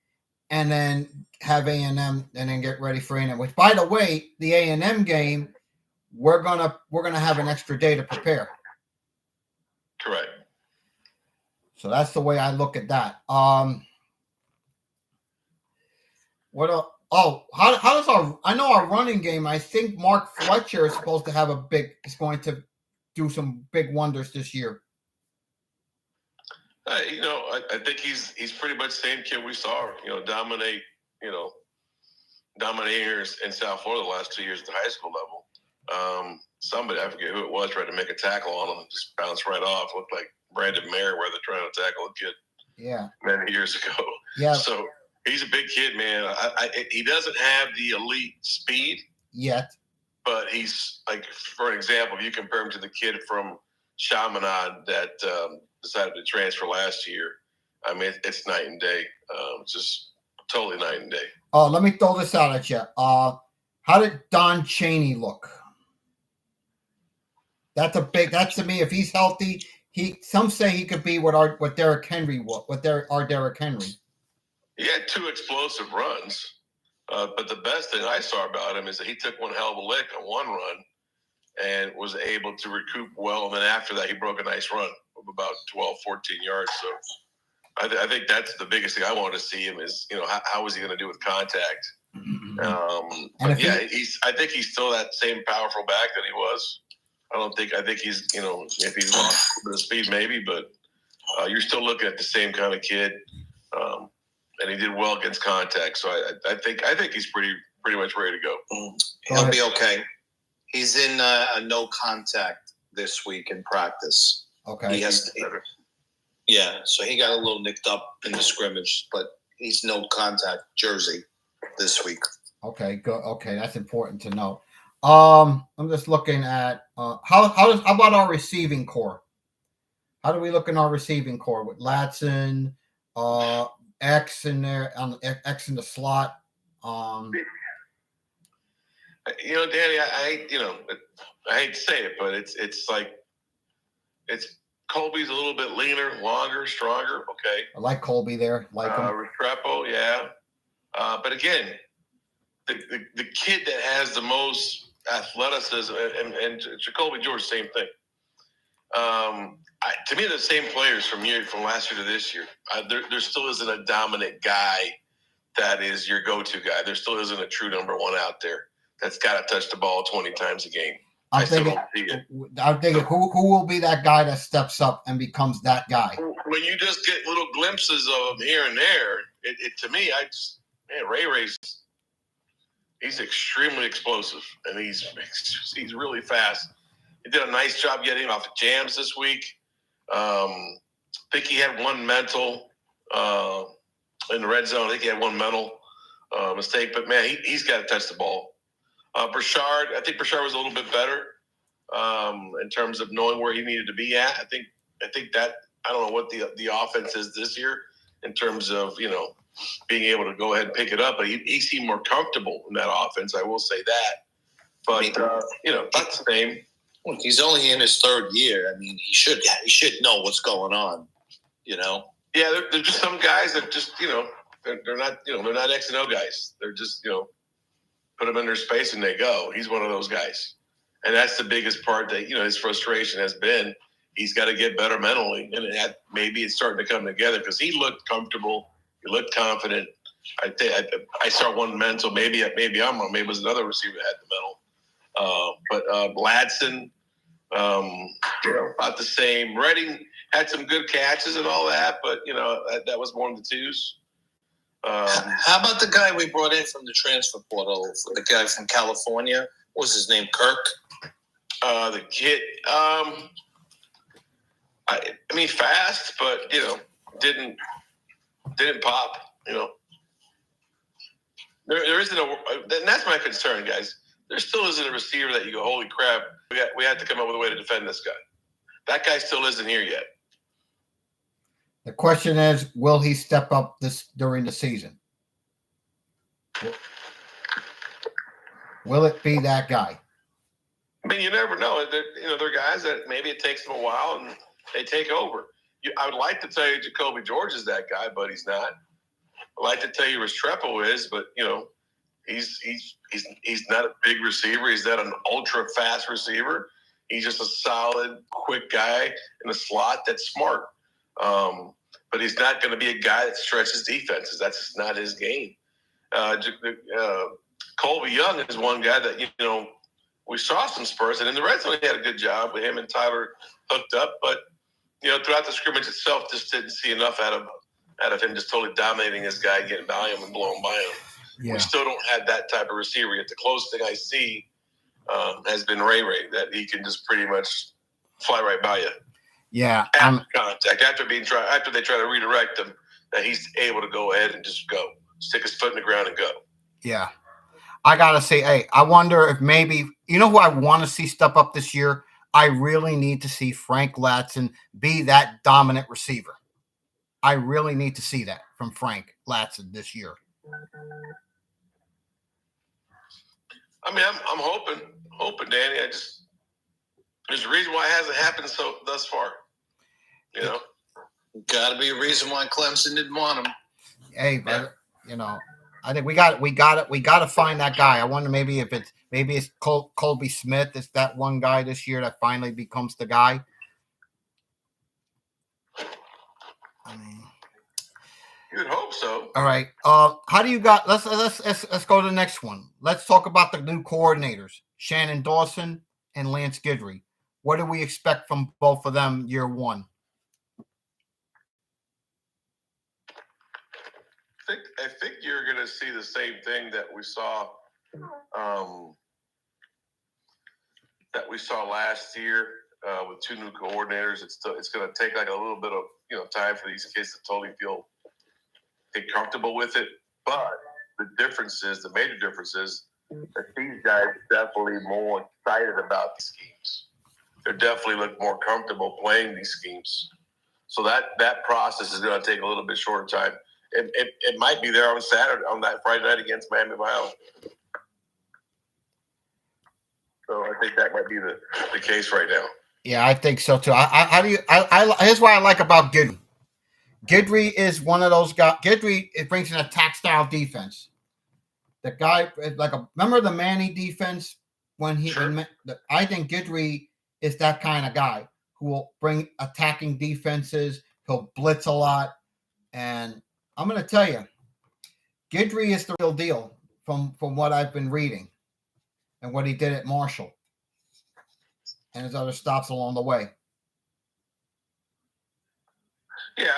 and then have A&M, and then get ready for A&M. Which, by the way, the A&M game, we're gonna have an extra day to prepare. Correct. So that's the way I look at that. How does our running game? I think Mark Fletcher is supposed to have is going to do some big wonders this year. I think he's pretty much the same kid we saw, dominating in South Florida the last 2 years at the high school level. Somebody, I forget who it was, tried to make a tackle on him and just bounced right off. Looked like Brandon Merriweather trying to tackle a kid. Yeah. Many years ago. Yeah. So he's a big kid, man. He doesn't have the elite speed yet, but he's like, for an example, if you compare him to the kid from Chaminade that decided to transfer last year, I mean, it's night and day. Just totally night and day. Oh, let me throw this out at you. How did Don Chaney look? That's to me, if he's healthy, some say he could be what Derrick Henry was, our Derrick Henry. He had 2 explosive runs, but the best thing I saw about him is that he took one hell of a lick on one run and was able to recoup well. And then after that, he broke a nice run of about 12, 14 yards. So I think that's the biggest thing I want to see him is, how is he going to do with contact? I think he's still that same powerful back that he was. I think he's, if he's lost the speed maybe, but you're still looking at the same kind of kid. And he did well against contact. So I think he's pretty much ready to go. He'll be okay. He's in a no contact this week in practice. Okay. So he got a little nicked up in the scrimmage, but he's no contact jersey this week. Okay, good. Okay, that's important to know. I'm just looking at how about our receiving core? How do we look in our receiving core with Latson, X in there on X in the slot? Danny, I hate to say it, but it's like Colby's a little bit leaner, longer, stronger. Okay, I like Colby there. Like him. Restrepo, yeah. But again, the kid that has the most athleticism, and Jacoby George, same thing. To me, the same players from last year to this year. There still isn't a dominant guy that is your go-to guy. There still isn't a true number one out there that's got to touch the ball 20 times a game. I'm thinking who will be that guy that steps up and becomes that guy? When you just get little glimpses of him here and there, to me, Ray's he's extremely explosive and he's really fast. He did a nice job getting off the jams this week. I think he had one mental in the red zone. I think he had one mental mistake, but man, he's got to touch the ball. Burchard, I think Burchard was a little bit better in terms of knowing where he needed to be at. I think that I don't know what the offense is this year in terms of being able to go ahead and pick it up, but he seemed more comfortable in that offense. I will say that, but that's the same. Look, he's only in his third year. I mean, he should know what's going on. Yeah, there's just some guys that just they're not X and O guys. They're just put them in their space and they go. He's one of those guys, and that's the biggest part that his frustration has been. He's got to get better mentally, and maybe it's starting to come together because he looked comfortable. He looked confident. I saw one mental. Maybe I'm wrong. Maybe it was another receiver that had the mental. But Ladson, about the same. Redding had some good catches and all that, but that was one of the twos. How about the guy we brought in from the transfer portal? The guy from California. What was his name? Kirk. The kid. I mean, fast, but didn't pop. There isn't and that's my concern, guys. There still isn't a receiver that you go, holy crap, we have to come up with a way to defend this guy. That guy still isn't here yet. The question is, will he step up during the season? Will it be that guy? I mean, you never know. There are guys that maybe it takes them a while and they take over. I would like to tell you Jacoby George is that guy, but he's not. I'd like to tell you Restrepo is, but he's not a big receiver. He's not an ultra fast receiver. He's just a solid, quick guy in the slot that's smart. But he's not going to be a guy that stretches defenses. That's just not his game. Colby Young is one guy that we saw some spurts, and in the red zone he had a good job with him and Tyler hooked up, but throughout the scrimmage itself, just didn't see enough out of him just totally dominating his guy, getting by him and blowing by him. Yeah. We still don't have that type of receiver yet. The closest thing I see has been Ray, that he can just pretty much fly right by you. Yeah. After contact, after they try to redirect him, that he's able to go ahead and just go, stick his foot in the ground and go. Yeah. I got to say, hey, I wonder if maybe, who I want to see step up this year? I really need to see Frank Latson be that dominant receiver. I really need to see that from Frank Latson this year. I mean, I'm hoping, Danny. There's a reason why it hasn't happened thus far. Got to be a reason why Clemson didn't want him. Hey, but I think we got to find that guy. I wonder maybe it's Colby Smith. Is that one guy this year that finally becomes the guy? I mean, you would hope so. All right. How do you got? Let's go to the next one. Let's talk about the new coordinators, Shannon Dawson and Lance Guidry. What do we expect from both of them year one? I think you're going to see the same thing that we saw last year with two new coordinators. It's going to take like a little bit of time for these kids to totally get comfortable with it. But the major difference is that these guys are definitely more excited about these schemes. They definitely look more comfortable playing these schemes. So that process is going to take a little bit shorter time. It might be there on Saturday, on that Friday night against Miami of Ohio. So I think that might be the case right now. Yeah, I think so too. Here's what I like about Guidry. Guidry is one of those guys. Guidry, it brings an attack style defense. The guy, remember the Manny defense I think Guidry is that kind of guy who will bring attacking defenses. He'll blitz a lot. And I'm going to tell you, Guidry is the real deal from what I've been reading and what he did at Marshall and his other stops along the way. Yeah,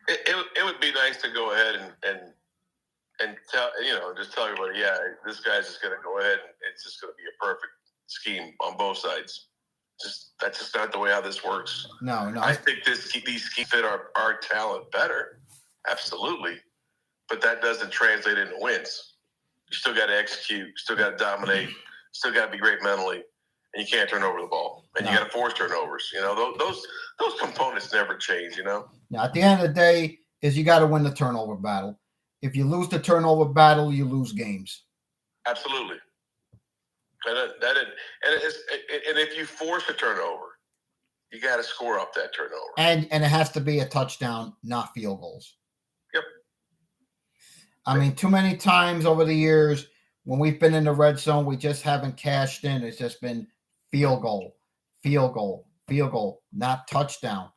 it would be nice to go ahead and tell just tell everybody, yeah, this guy's just going to go ahead and it's just going to be a perfect scheme on both sides. That's just not the way how this works. No. I think these schemes fit our talent better, absolutely, but that doesn't translate into wins. You still got to execute, you still got to dominate, you still got to be great mentally, and you can't turn over the ball, and you got to force turnovers. Those components never change. Now, at the end of the day, is you got to win the turnover battle. If you lose the turnover battle, you lose games. Absolutely. And if you force a turnover, you got to score up that turnover. And it has to be a touchdown, not field goals. Yep. I mean, too many times over the years when we've been in the red zone, we just haven't cashed in. It's just been field goal, not touchdown.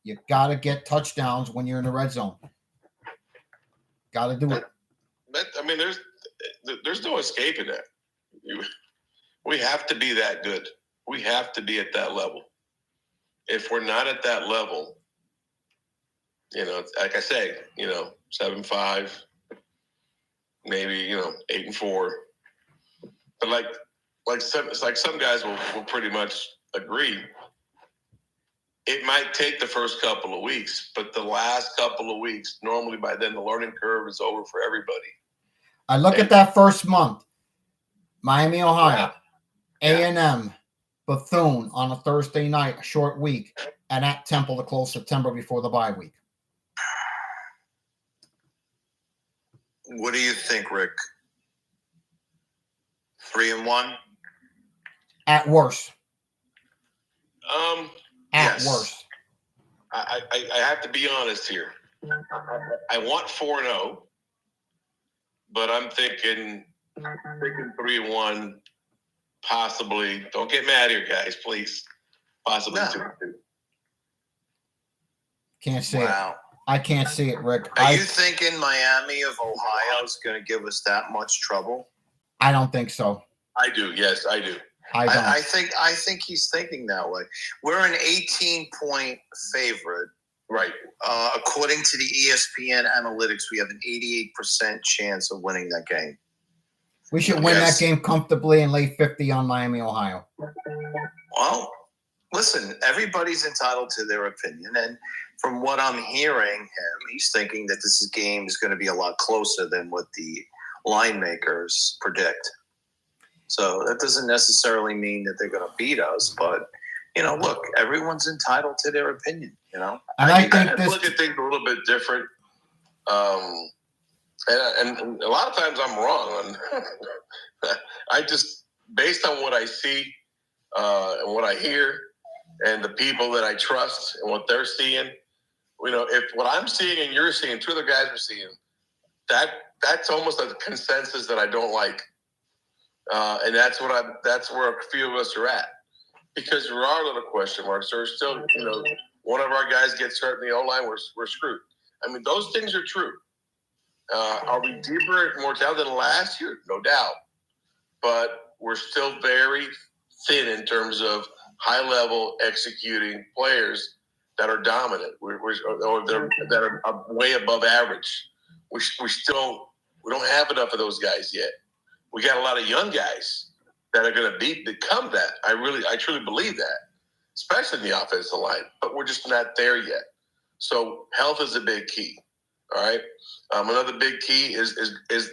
You got to get touchdowns when you're in the red zone. Got to do it. I mean, there's no escaping that. We have to be that good. We have to be at that level. If we're not at that level, like I say, 7-5, maybe 8-4. But like some guys will pretty much agree. It might take the first couple of weeks, but the last couple of weeks, normally by then the learning curve is over for everybody. I look at that first month. Miami, Ohio, A&M, Bethune on a Thursday night, a short week, and at Temple to close September before the bye week. What do you think, Rick? 3-1? At worst. At Yes. worst. I have to be honest here. I want 4-0, but I'm thinking 3-1, possibly. Don't get mad here, guys, please. Possibly 2-2. Can't see it. I can't see it, Rick. Are you thinking Miami of Ohio is going to give us that much trouble? I don't think so. I do. Yes, I do. I think he's thinking that way. We're an 18-point favorite. Right. According to the ESPN analytics, we have an 88% chance of winning that game. We should win that game comfortably and lay 50 on Miami, Ohio. Well, listen, everybody's entitled to their opinion. And from what I'm hearing, he's thinking that this game is going to be a lot closer than what the line makers predict. So that doesn't necessarily mean that they're going to beat us, but look, everyone's entitled to their opinion. And I think I look at things a little bit different, and a lot of times I'm wrong. I just, based on what I see and what I hear, and the people that I trust and what they're seeing, if what I'm seeing and you're seeing, two other guys are seeing, that's almost a consensus that I don't like. And that's where a few of us are at, because there are little question marks. There's still, one of our guys gets hurt in the O-line, we're screwed. I mean, those things are true. Are we deeper and more talented than last year? No doubt. But we're still very thin in terms of high-level executing players that are dominant, or that are way above average. We don't have enough of those guys yet. We got a lot of young guys that are going to become that. I truly believe that, especially in the offensive line. But we're just not there yet. So health is a big key. All right. Another big key is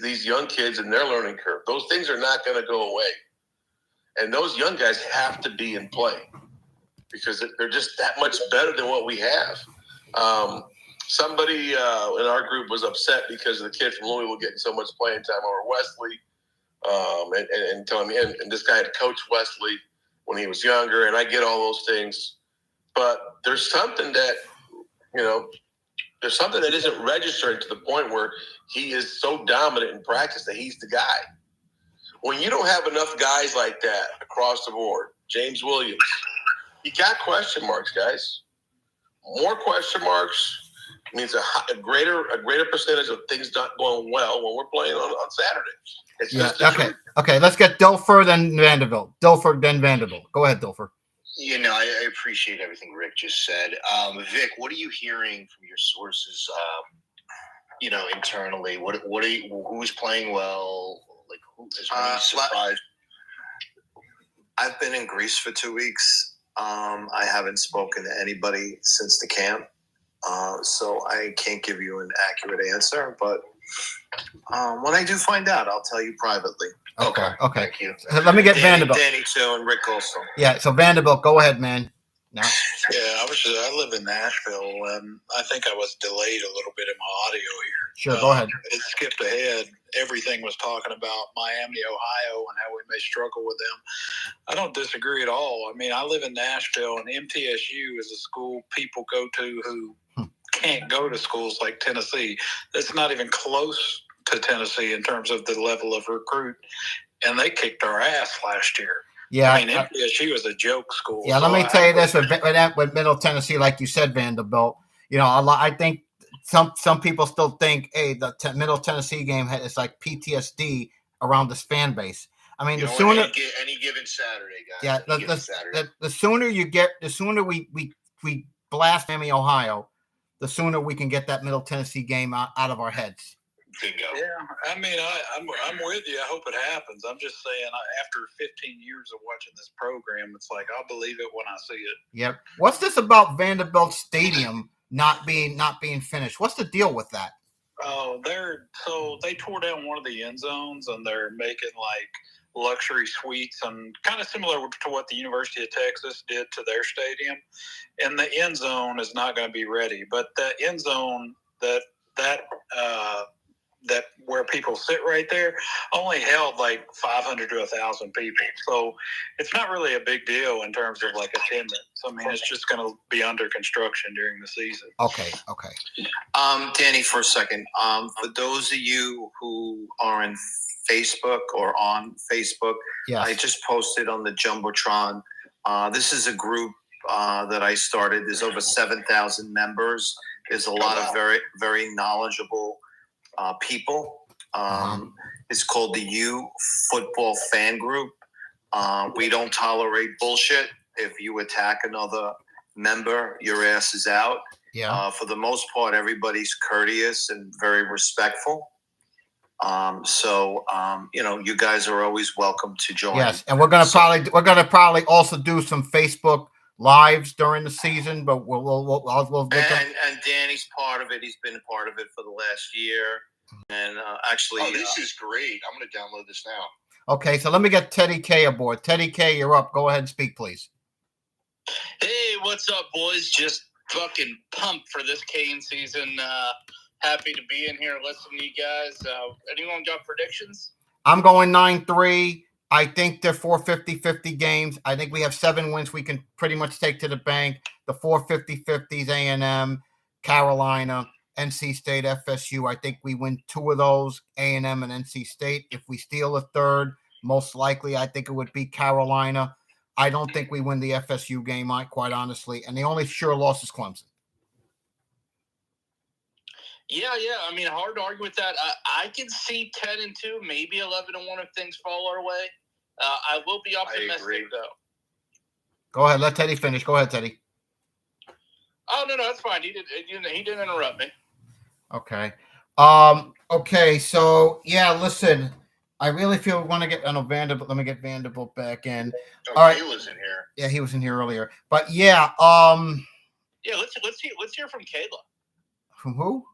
these young kids and their learning curve. Those things are not going to go away, and those young guys have to be in play. because they're just that much better than what we have. Somebody in our group was upset because the kid from Louisville getting so much playing time over Wesley, and telling me, and this guy had coached Wesley when he was younger, and I get all those things, but there's something that isn't registering to the point where he is so dominant in practice that he's the guy. When you don't have enough guys like that across the board, James Williams, you got question marks, guys. More question marks means a greater percentage of things not going well when we're playing on Saturday. It's just the truth. Okay. Let's get Dilfer, then Vanderbilt. Dilfer, then Vanderbilt. Go ahead, Dilfer. I appreciate everything Rick just said. Vic, what are you hearing from your sources? Internally, who's playing well? Like, who is any surprise? I've been in Greece for 2 weeks. I haven't spoken to anybody since the camp, so I can't give you an accurate answer. But when I do find out, I'll tell you privately. Okay. Thank you. Let me get Vanderbilt. Danny too, and Rick also. Yeah. So Vanderbilt, go ahead, man. No. Yeah, I live in Nashville, and I think I was delayed a little bit in my audio here. Sure, go ahead. It skipped ahead. Everything was talking about Miami, Ohio, and how we may struggle with them. I don't disagree at all. I mean, I live in Nashville, and MTSU is a school people go to who can't go to schools like Tennessee. That's not even close to Tennessee in terms of the level of recruit, and they kicked our ass last year. Yeah, I mean, MTSU is a joke school. Yeah, so let me tell you this: with Middle Tennessee, like you said, Vanderbilt. I think some people still think, hey, the Middle Tennessee game is like PTSD around this fan base. I mean, the sooner any given Saturday, guys. Yeah, the sooner we blast Miami, Ohio, the sooner we can get that Middle Tennessee game out of our heads. Bingo. Yeah, I mean, I'm with you. I hope it happens. I'm just saying, after 15 years of watching this program, it's like I'll believe it when I see it. Yep. What's this about Vanderbilt Stadium not being finished? What's the deal with that? Oh, they tore down one of the end zones, and they're making like luxury suites, and kind of similar to what the University of Texas did to their stadium. And the end zone is not going to be ready, but the end zone that where people sit right there only held like 500 to 1,000 people. So it's not really a big deal in terms of like attendance. I mean, it's just going to be under construction during the season. Okay. Danny, for a second. For those of you who are in Facebook or on Facebook, yes. I just posted on the Jumbotron. This is a group that I started. There's over 7,000 members. There's a lot of very, very knowledgeable people. It's called the U Football Fan Group. We don't tolerate bullshit. If you attack another member, your ass is out. Yeah. For the most part, everybody's courteous and very respectful. You guys are always welcome to join. Yes, and we're gonna probably also do some Facebook lives during the season, but we'll get and Danny's part of it. He's been a part of it for the last year, and this is great. I'm going to download this now. Okay, so let me get Teddy K aboard. Teddy K, you're up. Go ahead and speak, please. Hey, what's up, boys? Just fucking pumped for this Kane season. Happy to be in here listening to you guys. Anyone got predictions? I'm going 9-3. I think they're 450-50 games. I think we have 7 wins we can pretty much take to the bank. The 450-50s, A&M, Carolina, NC State, FSU. I think we win 2 of those, A&M and NC State. If we steal a third, most likely I think it would be Carolina. I don't think we win the FSU game, quite honestly. And the only sure loss is Clemson. Yeah. I mean, hard to argue with that. I can see 10-2, maybe 11-1 if things fall our way. I will be optimistic, though. Go ahead. Let Teddy finish. Go ahead, Teddy. Oh, no, that's fine. He didn't interrupt me. Okay. Okay. So, yeah, listen, I really feel we want to get Vanderbilt. Let me get Vanderbilt back in. All right. He was in here. Yeah, he was in here earlier. But, yeah. Yeah, let's hear from Kayla. From who?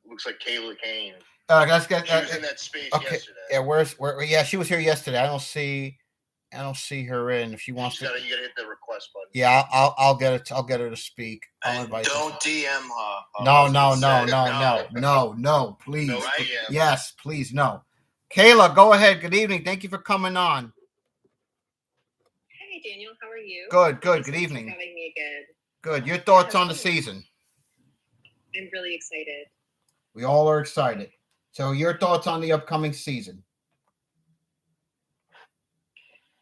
Looks like Kayla Kane. Let's get, she was in that space yesterday. Yeah, where? Yeah, she was here yesterday. I don't see I don't see her in. If she wants to, You gotta hit the request button. yeah, I'll get it. I'll get her to speak. I'll invite her. Don't DM her. No, please. No DM. Yes, please, no. Kayla, go ahead. Good evening. Thank you for coming on. Hey, Daniel. How are you? Good. Thanks Good so much evening. for having me again. Good. Your thoughts on the season? I'm really excited. We all are excited. So, your thoughts on the upcoming season?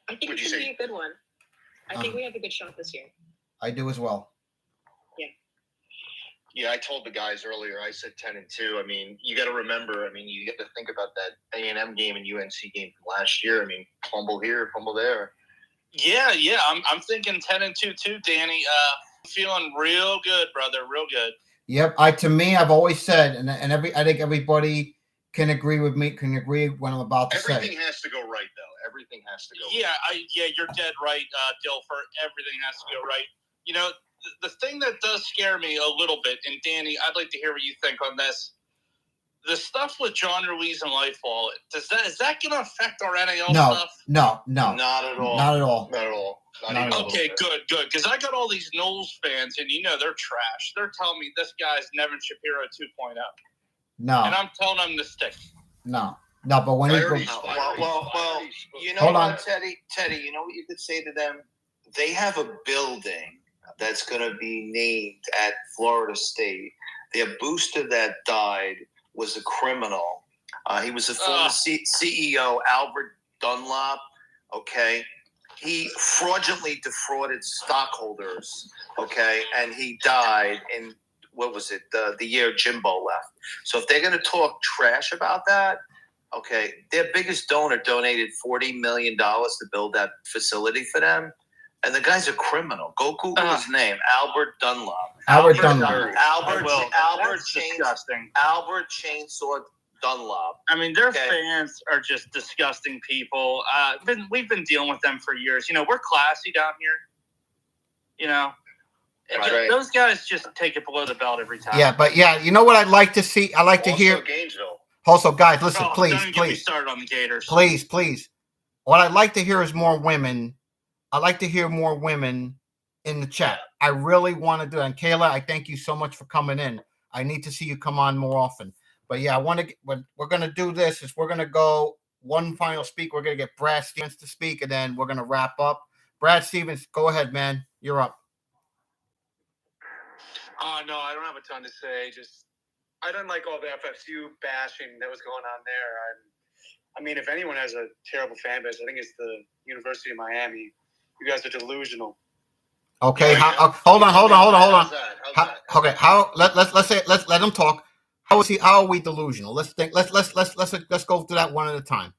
I think it's going to be a good one. I think we have a good shot this year. I do as well. Yeah, I told the guys earlier. I said 10-2. I mean, you got to remember. I mean, you got to think about that A&M game and UNC game from last year. I mean, fumble here, fumble there. Yeah. I'm thinking 10-2 too, Danny. Feeling real good, brother. Real good. Yep. To me, I've always said, and I think everybody can agree with me. Can agree what I'm about to say. Everything has to go right, though. Everything has to go. Yeah, you're dead right, Dilfer. Everything has to go right. You know, the thing that does scare me a little bit, and Danny, I'd like to hear what you think on this. The stuff with John Ruiz and Lightfall, is that going to affect our NAL stuff? No. Not at all. Not at all. Not at all. Okay, good. Because I got all these Knowles fans, and they're trash. They're telling me this guy's Nevin Shapiro 2.0. No. And I'm telling them to stick. No, but when you go, Well, you know Hold what, on. Teddy, you know what you could say to them? They have a building that's going to be named at Florida State. Their booster that died was a criminal. He was a former CEO, Albert Dunlop, okay? He fraudulently defrauded stockholders, okay? And he died in, what was it, the year Jimbo left. So if they're going to talk trash about that, okay, their biggest donor donated $40 million to build that facility for them. And the guy's a criminal. Go Google his name, Albert Dunlop. Albert Dunlop. Albert Chainsaw Dunlop. I mean, their fans are just disgusting people. We've been dealing with them for years. We're classy down here. Right. Those guys just take it below the belt every time. Yeah, but you know what I'd like to see? I like to hear. Gainesville. Also, guys, listen, Don't even get me started on the Gators. Please. What I'd like to hear is more women. I'd like to hear more women in the chat. I really want to do that. And Kayla, I thank you so much for coming in. I need to see you come on more often. But yeah, what we're going to do this is we're going to go one final speak. We're going to get Brad Stevens to speak, and then we're going to wrap up. Brad Stevens, go ahead, man. You're up. No, I don't have a ton to say. Just I didn't like all the FSU bashing that was going on there. I mean, if anyone has a terrible fan base, I think it's the University of Miami. You guys are delusional. Okay, hold on. How's that? Okay, let's let him talk. How are we delusional? Let's go through that one at a time.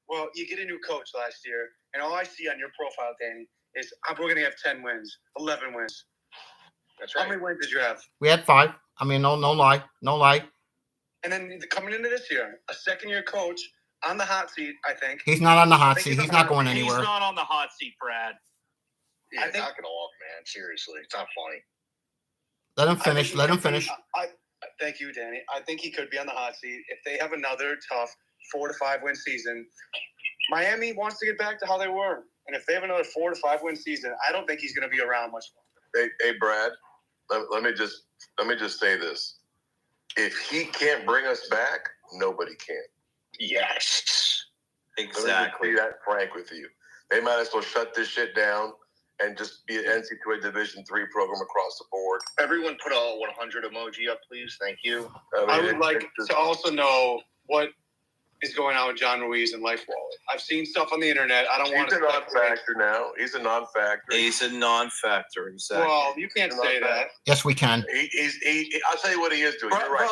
Well, you get a new coach last year, and all I see on your profile, Danny, is we're going to have 10 wins, 11 wins. That's right. How many wins did you have? We had 5. I mean, no lie. And then coming into this year, a second-year coach on the hot seat, I think. He's not on the hot seat. He's not going anywhere. He's not on the hot seat, Brad. Yeah, knock it off, man. Seriously, it's not funny. Let him finish. Thank you, Danny. I think he could be on the hot seat if they have another tough 4 to 5 win season. Miami wants to get back to how they were, and if they have another 4 to 5 win season, I don't think he's going to be around much longer. Hey, Brad. Let me just say this: if he can't bring us back, nobody can. Yes, exactly. Let me be that frank with you. They might as well shut this shit down and just be an NCAA Division III program across the board. Everyone put a 100 emoji up, please. Thank you. I would like to also know what is going on with John Ruiz and Life Wallet. I've seen stuff on the internet. I don't want to. He's a non-factor now. He's a non-factor. He's a non-factor, exactly. Well, you can't say that. Yes, we can. I'll tell you what he is doing. You're right.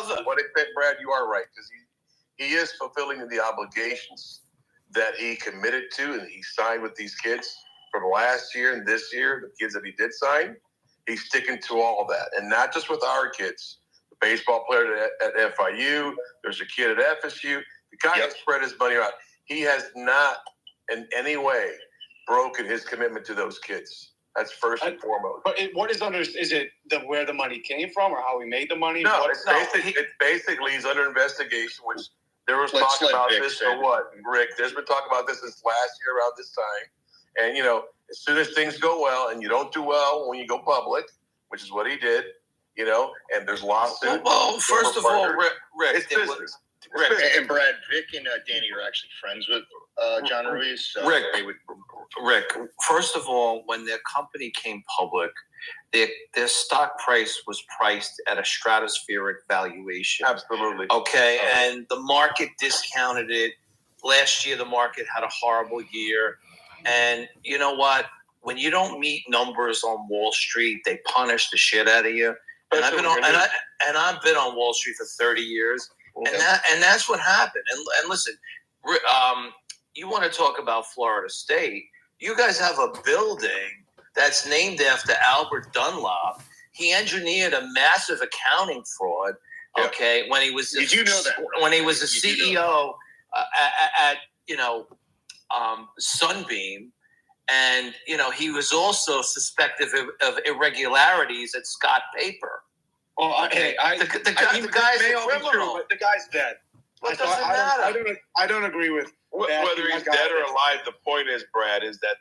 Brad, you are right, because he is fulfilling the obligations that he committed to and he signed with these kids from last year and this year, the kids that he did sign. He's sticking to all of that, and not just with our kids. The baseball player at FIU, there's a kid at FSU. The guy has spread his money out. He has not in any way broken his commitment to those kids. That's first and foremost. But what is is it where the money came from or how we made the money? No, it's basically he's under investigation, which There was Let's talk let about Vic this say for it. what, Rick? There's been talk about this since last year around this time. And, as soon as things go well and you don't do well when you go public, which is what he did, and there's lawsuits. Well, first of all, Rick, it's business. Rick, And Brad, Vic and Danny are actually friends with John Ruiz. So Rick, they would. Rick, first of all, when their company came public, their stock price was priced at a stratospheric valuation. Absolutely. Okay, and the market discounted it. Last year, the market had a horrible year. And you know what? When you don't meet numbers on Wall Street, they punish the shit out of you. And I've been on Wall Street for 30 years. Okay. And that's what happened. And listen, you want to talk about Florida State? You guys have a building that's named after Albert Dunlop. He engineered a massive accounting fraud. Okay, when he was Did you know that? When he was a CEO at Sunbeam, and he was also suspected of irregularities at Scott Paper. Well, Okay. the guy's a criminal. But the guy's dead. Well, it doesn't matter. I don't agree with that. Whether he's dead or alive, the point is, Brad, is that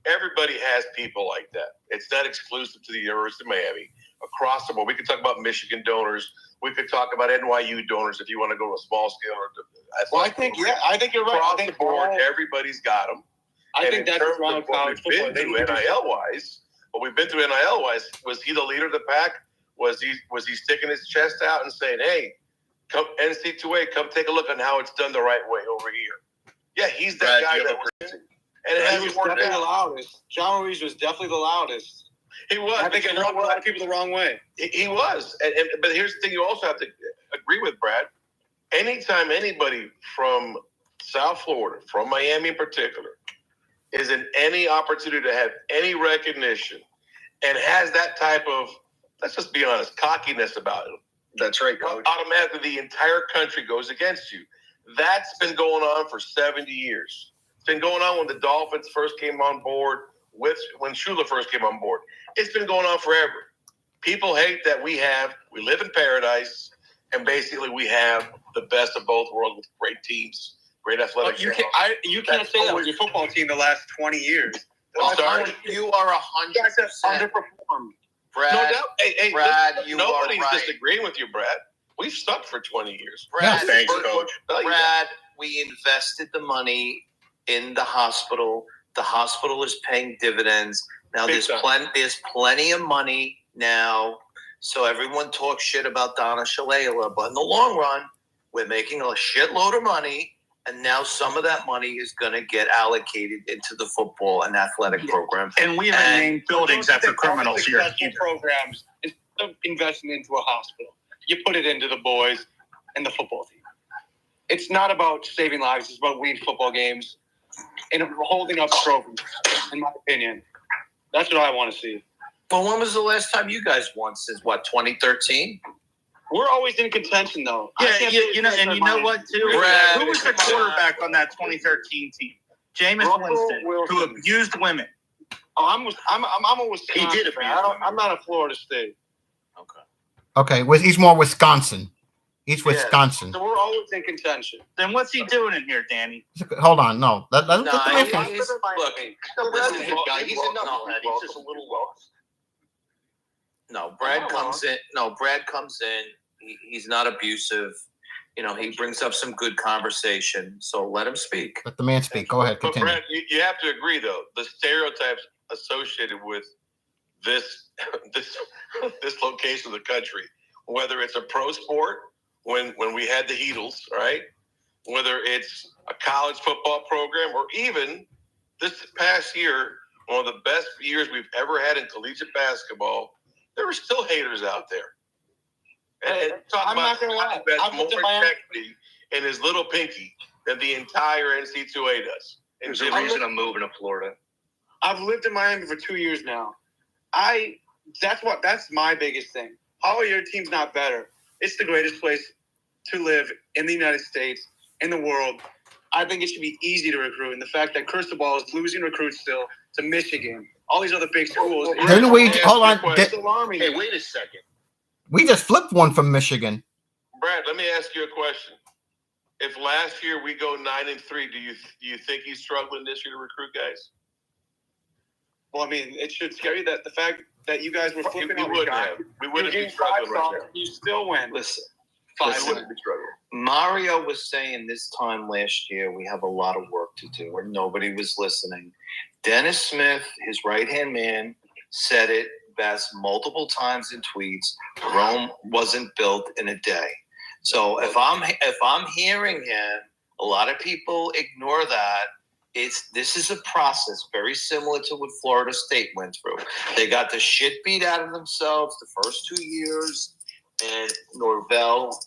everybody has people like that. It's not exclusive to the University of Miami. Across the board, we could talk about Michigan donors. We could talk about NYU donors if you want to go to a small scale. I think you're right. Across the board, everybody's got them. I think that's what's wrong with college football. What we've been through NIL-wise, was he the leader of the pack? Was he sticking his chest out and saying, "Hey, come NC2A, come take a look on how it's done the right way over here"? Yeah, he's that guy that was. And it hasn't worked out. The loudest. John Ruiz was definitely the loudest. He was. I think it rubbed a lot of people the wrong way. He was. But here's the thing you also have to agree with, Brad. Anytime anybody from South Florida, from Miami in particular, is in any opportunity to have any recognition and has that type of, let's just be honest, cockiness about it. That's right, Coach. Automatically, the entire country goes against you. That's been going on for 70 years. It's been going on when the Dolphins first came on board, when Shula first came on board. It's been going on forever. People hate that we live in paradise, and basically we have the best of both worlds with great teams, great athletic. You can't say that with your football team the last 20 years. I'm sorry. You are 100% underperformed. Brad. No doubt. Hey, Brad, listen, you nobody's are right. disagreeing with you, Brad. We've stuck for 20 years. Brad, Thanks, Coach. Brad, we invested the money in the hospital. The hospital is paying dividends. Now there's plenty of money now. So everyone talks shit about Donna Shalala, but in the long run, we're making a shitload of money. And now some of that money is going to get allocated into the football and athletic programs. And we haven't named buildings after criminals here. Programs, instead of investing into a hospital, you put it into the boys and the football team. It's not about saving lives. It's about winning football games and holding up trophies, in my opinion. That's what I want to see. Well, when was the last time you guys won? Since, 2013? We're always in contention, though. Yeah, you know what, too? Brad, who was the quarterback on that 2013 team? Jameis Winston, who abused women. Oh, I'm a Wisconsin. He did abuse women. I'm not a Florida State. Okay, he's more Wisconsin. He's Wisconsin. So we're always in contention. Then what's he doing in here, Danny? Hold on, no. Let him Look, He's a knucklehead. He's just a little lost. No, Brad comes in. Brad comes in. He's not abusive. He brings up some good conversation. So let him speak. Let the man speak. Go ahead, But continue. Brad, you have to agree, though, the stereotypes associated with this location of the country, whether it's a pro sport, when we had the Heatles, right? Whether it's a college football program, or even this past year, one of the best years we've ever had in collegiate basketball, there were still haters out there. And I'm not going to lie. That's more integrity in his little pinky than the entire NC2A does. There's a reason I'm moving to Florida. I've lived in Miami for 2 years now. That's my biggest thing. How are your teams not better? It's the greatest place to live in the United States, in the world. I think it should be easy to recruit. And the fact that Cristobal is losing recruits still to Michigan, all these other big schools. Didn't we? Hold on. It's alarming. Hey, wait a second. We just flipped one from Michigan. Brad, let me ask you a question. if last year we go 9-3, do you think he's struggling this year to recruit guys? Well, I mean, it should scare you that the fact that you guys were flipping on the guy. We wouldn't be struggling right now. You still win. Listen, We wouldn't be struggling. Mario was saying this time last year we have a lot of work to do, and nobody was listening. Dennis Smith, his right-hand man, said it best multiple times in tweets. Rome wasn't built in a day. So if I'm hearing him, a lot of people ignore that. This is a process very similar to what Florida State went through. They got the shit beat out of themselves the first 2 years, and Norvell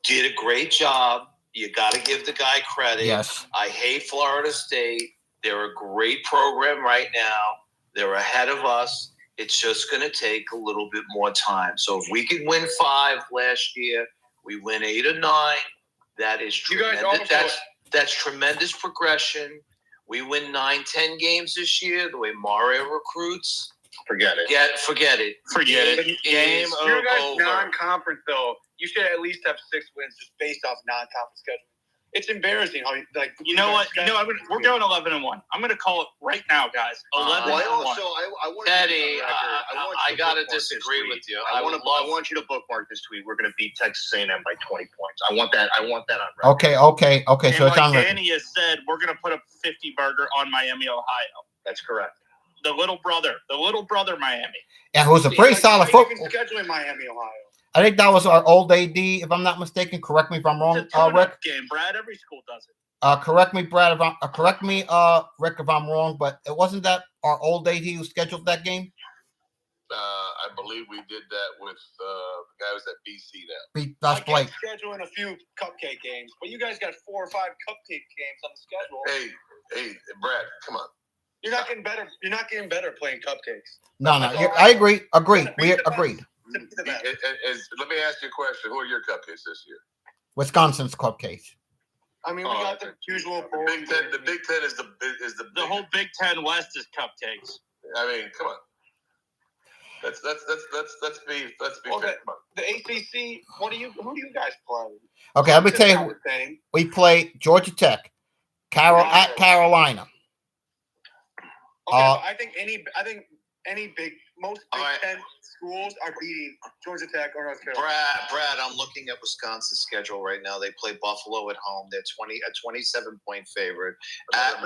did a great job. You got to give the guy credit. Yes. I hate Florida State. They're a great program right now. They're ahead of us. It's just going to take a little bit more time. So if we could win 5 last year, we win 8 or 9. That is tremendous. That's tremendous progression. We win 9-10 games this year. The way Mario recruits, Forget it. forget it. Game over. You guys non-conference though. You should at least have 6 wins just based off non-conference schedule. It's embarrassing how you know what? We're going 11-1. I'm going to call it right now, guys. 11-1. I want Teddy, I gotta disagree with you. I want you to bookmark this tweet. We're going to beat Texas A&M by 20 points. I want that on record. Okay. And So it's on record. Danny has said, we're going to put up 50 burger on Miami, Ohio. That's correct. The little brother Miami. Yeah, who's a pretty solid football. Scheduling Miami, Ohio. I think that was our old AD, if I'm not mistaken. Correct me if I'm wrong, It's a Rick. game, Brad. Every school does it. Correct me, Brad. Rick, if I'm wrong. But it wasn't that our old AD who scheduled that game. I believe we did that with the guy who was at BC now. That's Blake. Scheduling a few cupcake games, but you guys got 4 or 5 cupcake games on the schedule. Hey, Brad, come on. You're not getting better. You're not getting better playing cupcakes. No. I agree. We agreed. Let me ask you a question. Who are your cupcakes this year? Wisconsin's cupcakes. I mean, we got the usual. The Big Ten is the whole Big Ten West is cupcakes. I mean, come on. Let's be well, fair. Come on. The ACC. Who do you guys play? Okay, let me tell you. We play Georgia Tech, at Carolina. Okay, I think most Big Ten schools are beating Georgia Tech or North Carolina. Brad, I'm looking at Wisconsin's schedule right now. They play Buffalo at home. They're a 27-point favorite at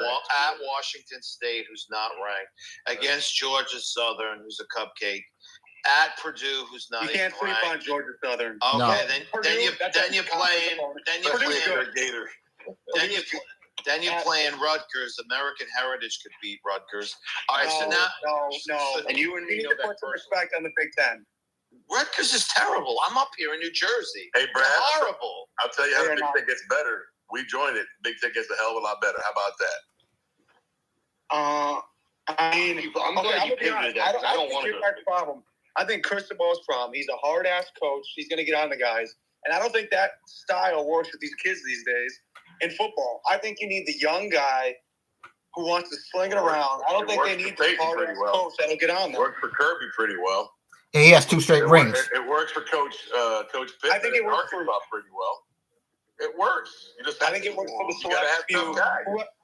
Washington State, who's not ranked, against Georgia Southern, who's a cupcake, at Purdue, who's not. You can't sleep on Georgia Southern. Okay, no. then you're playing playing Rutgers. American Heritage could beat Rutgers. All right, so now no. And you and me know that put some respect on the Big Ten. Rutgers is terrible. I'm up here in New Jersey. Hey, Brad. They're horrible. I'll tell you how the Big Ten gets better. We joined it. Big Ten gets a hell of a lot better. How about that? I mean, I'm glad you pivoted that. I don't want to. Problem. I think Cristobal's problem. He's a hard ass coach. He's going to get on the guys, and I don't think that style works with these kids these days. In football, I think you need the young guy who wants to sling it around. I don't think they need the hard coach that'll get on them. Worked for Kirby pretty well. He has 2 straight rings. It works for Coach Pitt. I think it works for pretty well. It works. I think it works for the select few.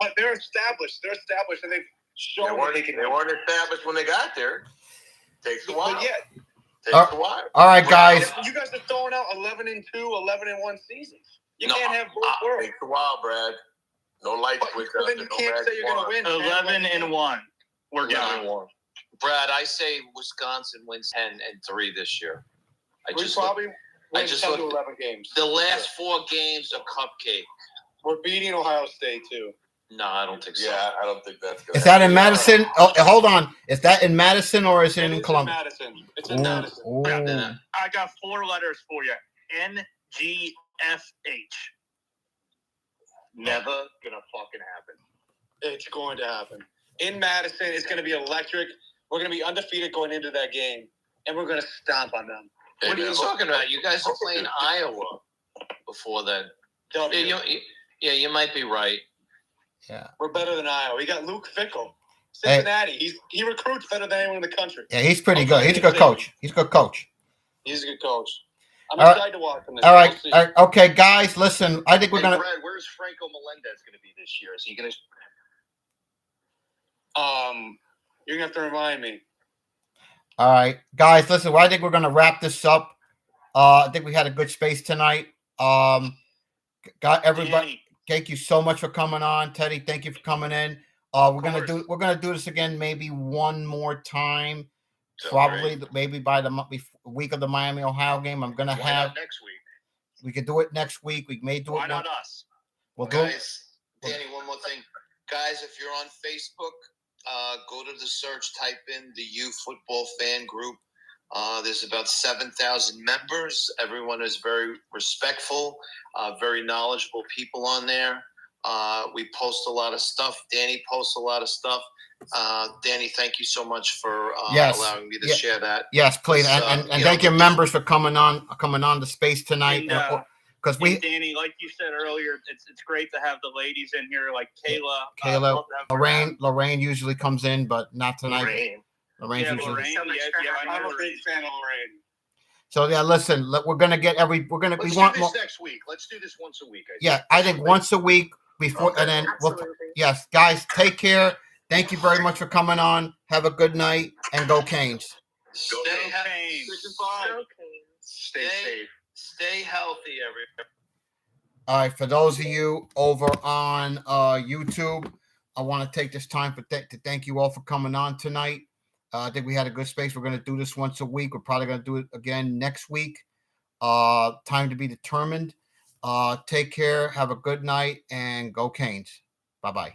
But they're established. And they've shown they weren't established when they got there. Takes a while. But yeah. Takes a while. All right, guys. You guys are throwing out 11-2, 11-1 seasons. You can't have both worlds. Takes a while, Brad. No light switch. But then you can't say you're going to win 11-1. We're going. Brad, I say Wisconsin wins 10-3 this year. I just looked 10 to 11 games. The last 4 games are cupcake. We're beating Ohio State too. No, I don't think so. Yeah, I don't think that's good. Is that in Madison? Oh, hold on. Is that in Madison or is it in Columbus? It's in Madison. I got 4 letters for you. NGFH. Never gonna fucking happen. It's going to happen. In Madison, it's going to be electric. We're going to be undefeated going into that game, and we're going to stomp on them. What are you talking about? You guys are playing Iowa before then. You might be right. Yeah, we're better than Iowa. We got Luke Fickell, Cincinnati. He recruits better than anyone in the country. Yeah, he's pretty good. He's a good coach. He's a good coach. I'm All right. excited to watch this. All right. We'll see. All right. Okay, guys, listen. I think we're Hey, gonna. Brad, where's Franco Melendez going to be this year? Is he going to? You're gonna have to remind me. All right, guys, listen. Well, I think we're gonna wrap this up. I think we had a good space tonight. Got everybody. Danny. Thank you so much for coming on, Teddy. Thank you for coming in. We're gonna do this again maybe one more time. Probably maybe by the week of the Miami Ohio game. I'm gonna Why have not next week? We could do it next week. We may do Why it. not us? We'll do it. Guys, Danny, one more thing. Guys, if you're on Facebook, go to the search, type in the U Football Fan Group. There's about 7,000 members. Everyone is very respectful, very knowledgeable people on there. We post a lot of stuff. Danny posts a lot of stuff. Danny, thank you so much for allowing me to share that. Yes, please, and thank your members for coming on the space tonight. Because Danny, like you said earlier, it's great to have the ladies in here, like Kayla. Lorraine usually comes in, but not tonight. Lorraine's usually. Lorraine, I'm a big fan of Lorraine. So yeah, listen, we're gonna get Let's do this next week. Let's do this once a week. I think once a week before, and then yes, guys, take care. Thank you very much for coming on. Have a good night and go Canes. Stay healthy. Stay safe. Stay healthy, everybody. All right, for those of you over on YouTube, I want to take this time to thank you all for coming on tonight. I think we had a good space. We're going to do this once a week. We're probably going to do it again next week. Time to be determined. Take care. Have a good night and go Canes. Bye-bye.